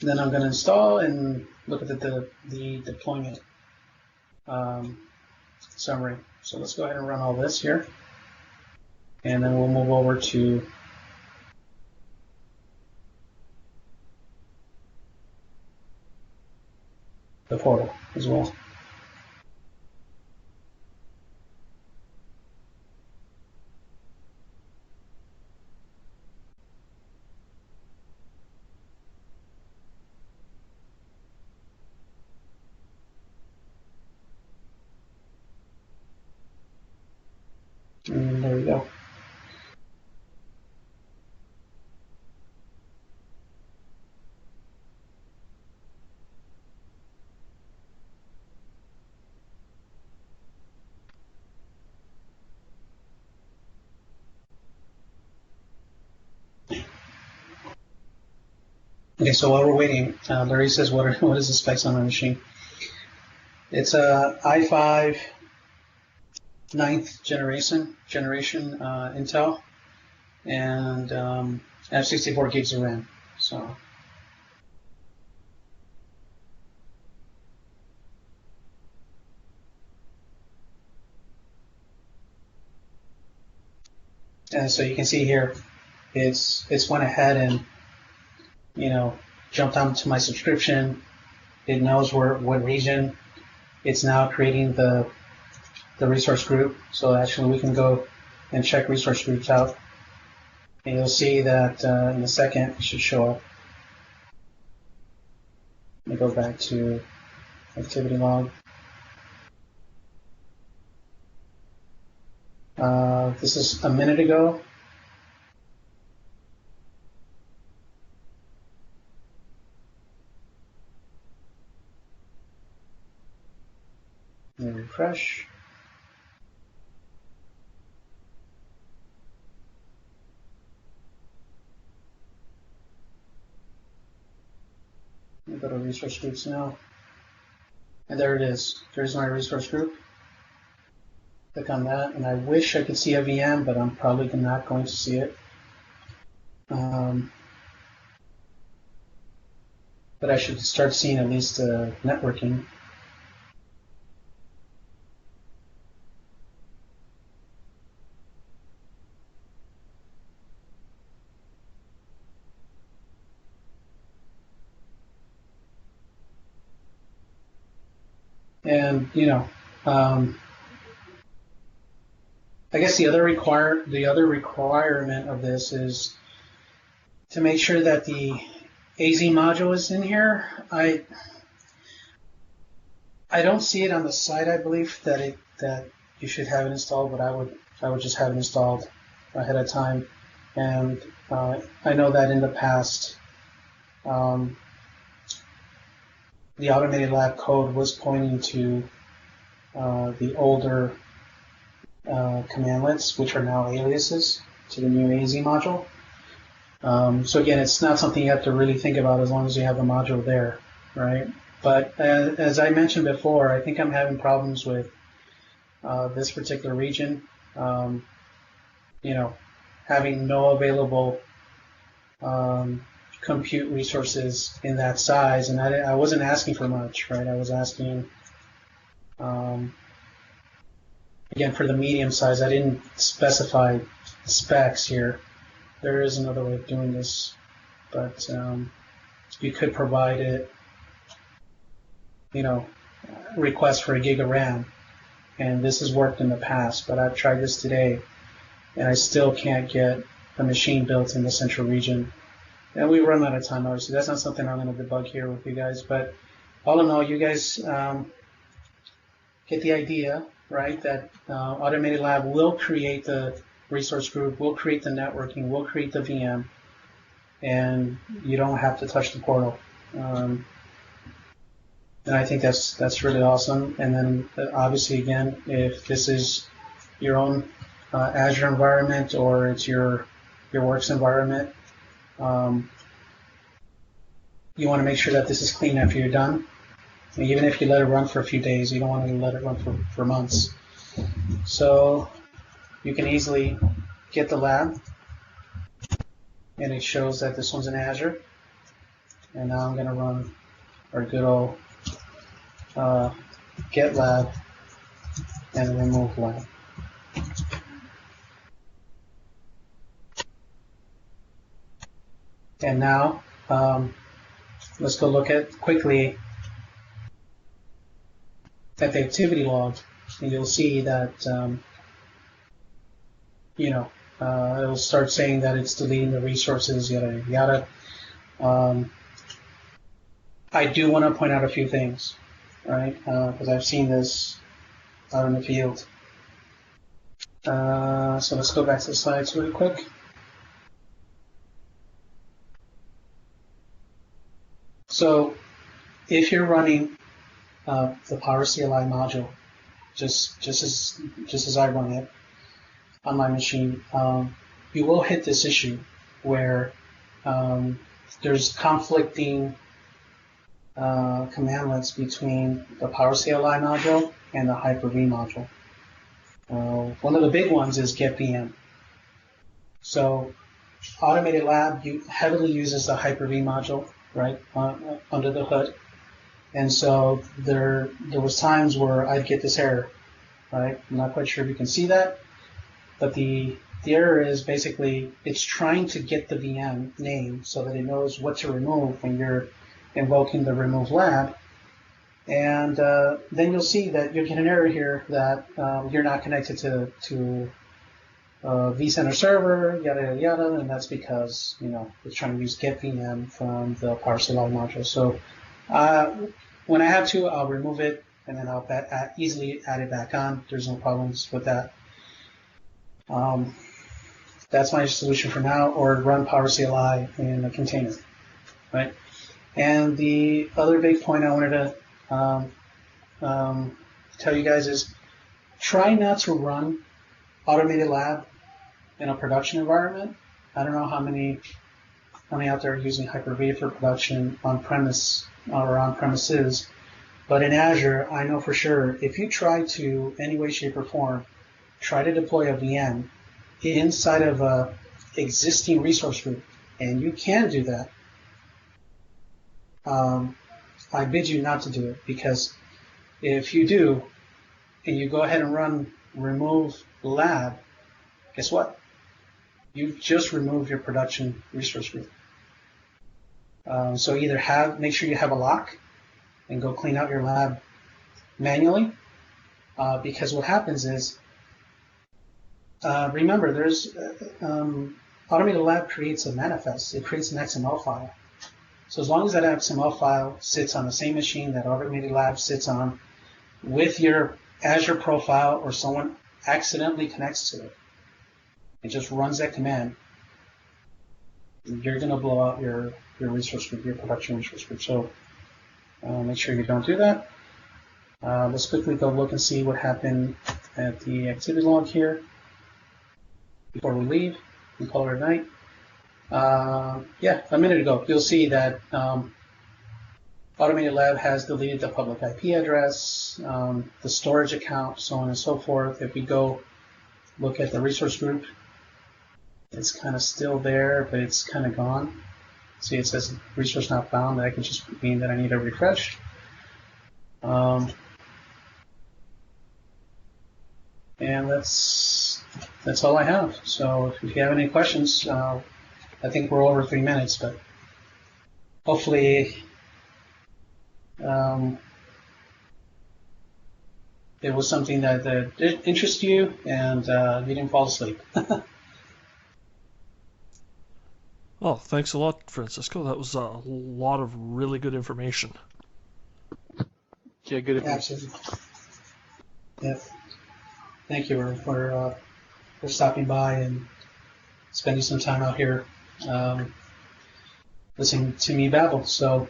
Then I'm going to install and look at the deployment summary. So let's go ahead and run all this here. And then we'll move over to the portal as well. And there we go. Okay, so while we're waiting, Larry says, what is the specs on my machine? It's a i5 9th generation Intel, and I have 64 gigs of RAM. So you can see here, it's went ahead and jumped onto my subscription. It knows what region. It's now creating the resource group. So actually we can go and check resource groups out. And you'll see that in a second it should show up. Let me go back to activity log. This is a minute ago. Let me refresh. Let me go to resource groups now. And there it is. There's my resource group. Click on that, and I wish I could see a VM, but I'm probably not going to see it. But I should start seeing at least networking. And I guess the other requirement of this is to make sure that the AZ module is in here. I don't see it on the site. I believe that you should have it installed, but I would just have it installed ahead of time. And I know that in the past, the AutomatedLab code was pointing to the older commandlets, which are now aliases to the new AZ module. So again, it's not something you have to really think about as long as you have the module there, right? But as I mentioned before, I think I'm having problems with this particular region. Having no available compute resources in that size, and I wasn't asking for much, right? I was asking, again, for the medium size. I didn't specify specs here. There is another way of doing this, but you could provide it, request for a gig of RAM, and this has worked in the past, but I've tried this today, and I still can't get a machine built in the central region. And we run out of time, obviously. That's not something I'm going to debug here with you guys, but all in all, you guys get the idea, right, that AutomatedLab will create the resource group, will create the networking, will create the VM, and you don't have to touch the portal. And I think that's really awesome. And then obviously, again, if this is your own Azure environment or it's your Works environment, you want to make sure that this is clean after you're done. And even if you let it run for a few days, you don't want to let it run for months. So you can easily get the lab, and it shows that this one's in Azure. And now I'm going to run our good old get lab and remove lab. And now let's go look at quickly at the activity log, and you'll see that it'll start saying that it's deleting the resources, yada yada. I do want to point out a few things, right? Because I've seen this out in the field. So let's go back to the slides really quick. So if you're running the PowerCLI module, just as I run it on my machine, you will hit this issue where there's conflicting commandlets between the PowerCLI module and the Hyper-V module. One of the big ones is get-VM. So AutomatedLab heavily uses the Hyper-V module, right, under the hood. And so there was times where I'd get this error, right? I'm not quite sure if you can see that, but the error is basically it's trying to get the VM name so that it knows what to remove when you're invoking the remove lab. And then you'll see that you'll get an error here that you're not connected to vCenter server, yada yada yada, and that's because it's trying to use get VM from the PowerCLI module. So when I have to, I'll remove it and then I'll easily add it back on. There's no problems with that. That's my solution for now, or run PowerCLI in a container, right? And the other big point I wanted to tell you guys is try not to run AutomatedLab in a production environment. I don't know how many out there are using Hyper-V for production on premise or on premises, But in Azure, I know for sure, if you try to, any way, shape, or form, try to deploy a VM inside of a existing resource group, and you can do that, I bid you not to do it, because if you do, and you go ahead and run remove lab, guess what? You've just removed your production resource group. So either make sure you have a lock and go clean out your lab manually, because what happens is, remember, there's AutomatedLab creates a manifest. It creates an XML file. So as long as that XML file sits on the same machine that AutomatedLab sits on, with your Azure profile, or someone accidentally connects to it, it just runs that command, you're going to blow out your resource group, your production resource group. So make sure you don't do that. Let's quickly go look and see what happened at the activity log here before we leave and call it a night. Yeah, a minute ago, you'll see that AutomatedLab has deleted the public IP address, the storage account, so on and so forth. If we go look at the resource group, it's kind of still there, but it's kind of gone. See, it says resource not found. That could just mean that I need a refresh. And that's all I have. So if you have any questions, I think we're over 3 minutes, but hopefully it was something that interests you and you didn't fall asleep. Well, thanks a lot, Francisco. That was a lot of really good information. Yeah, good information. Absolutely. Yeah. Thank you for stopping by and spending some time out here listening to me babble. So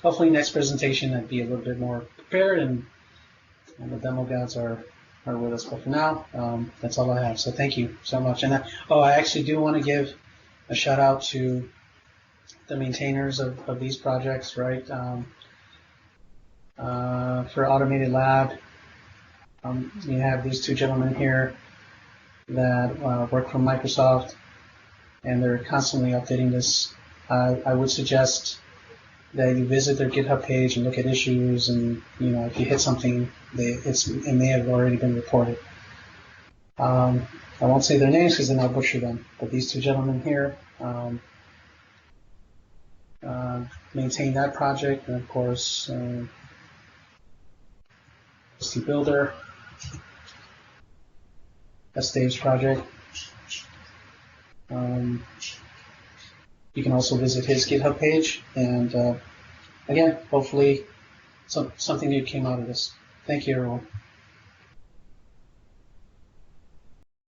hopefully next presentation I'd be a little bit more prepared, and the demo guys are with us. But for now, that's all I have. So thank you so much. And I actually do want to give a shout out to the maintainers of these projects, right? For AutomatedLab, you have these two gentlemen here that work from Microsoft, and they're constantly updating this. I would suggest that you visit their GitHub page and look at issues, and if you hit something, it may have already been reported. I won't say their names because then I'll butcher them, but these two gentlemen here maintain that project, and of course OSDBuilder, that's Dave's project. You can also visit his GitHub page, and again, hopefully something new came out of this. Thank you, everyone.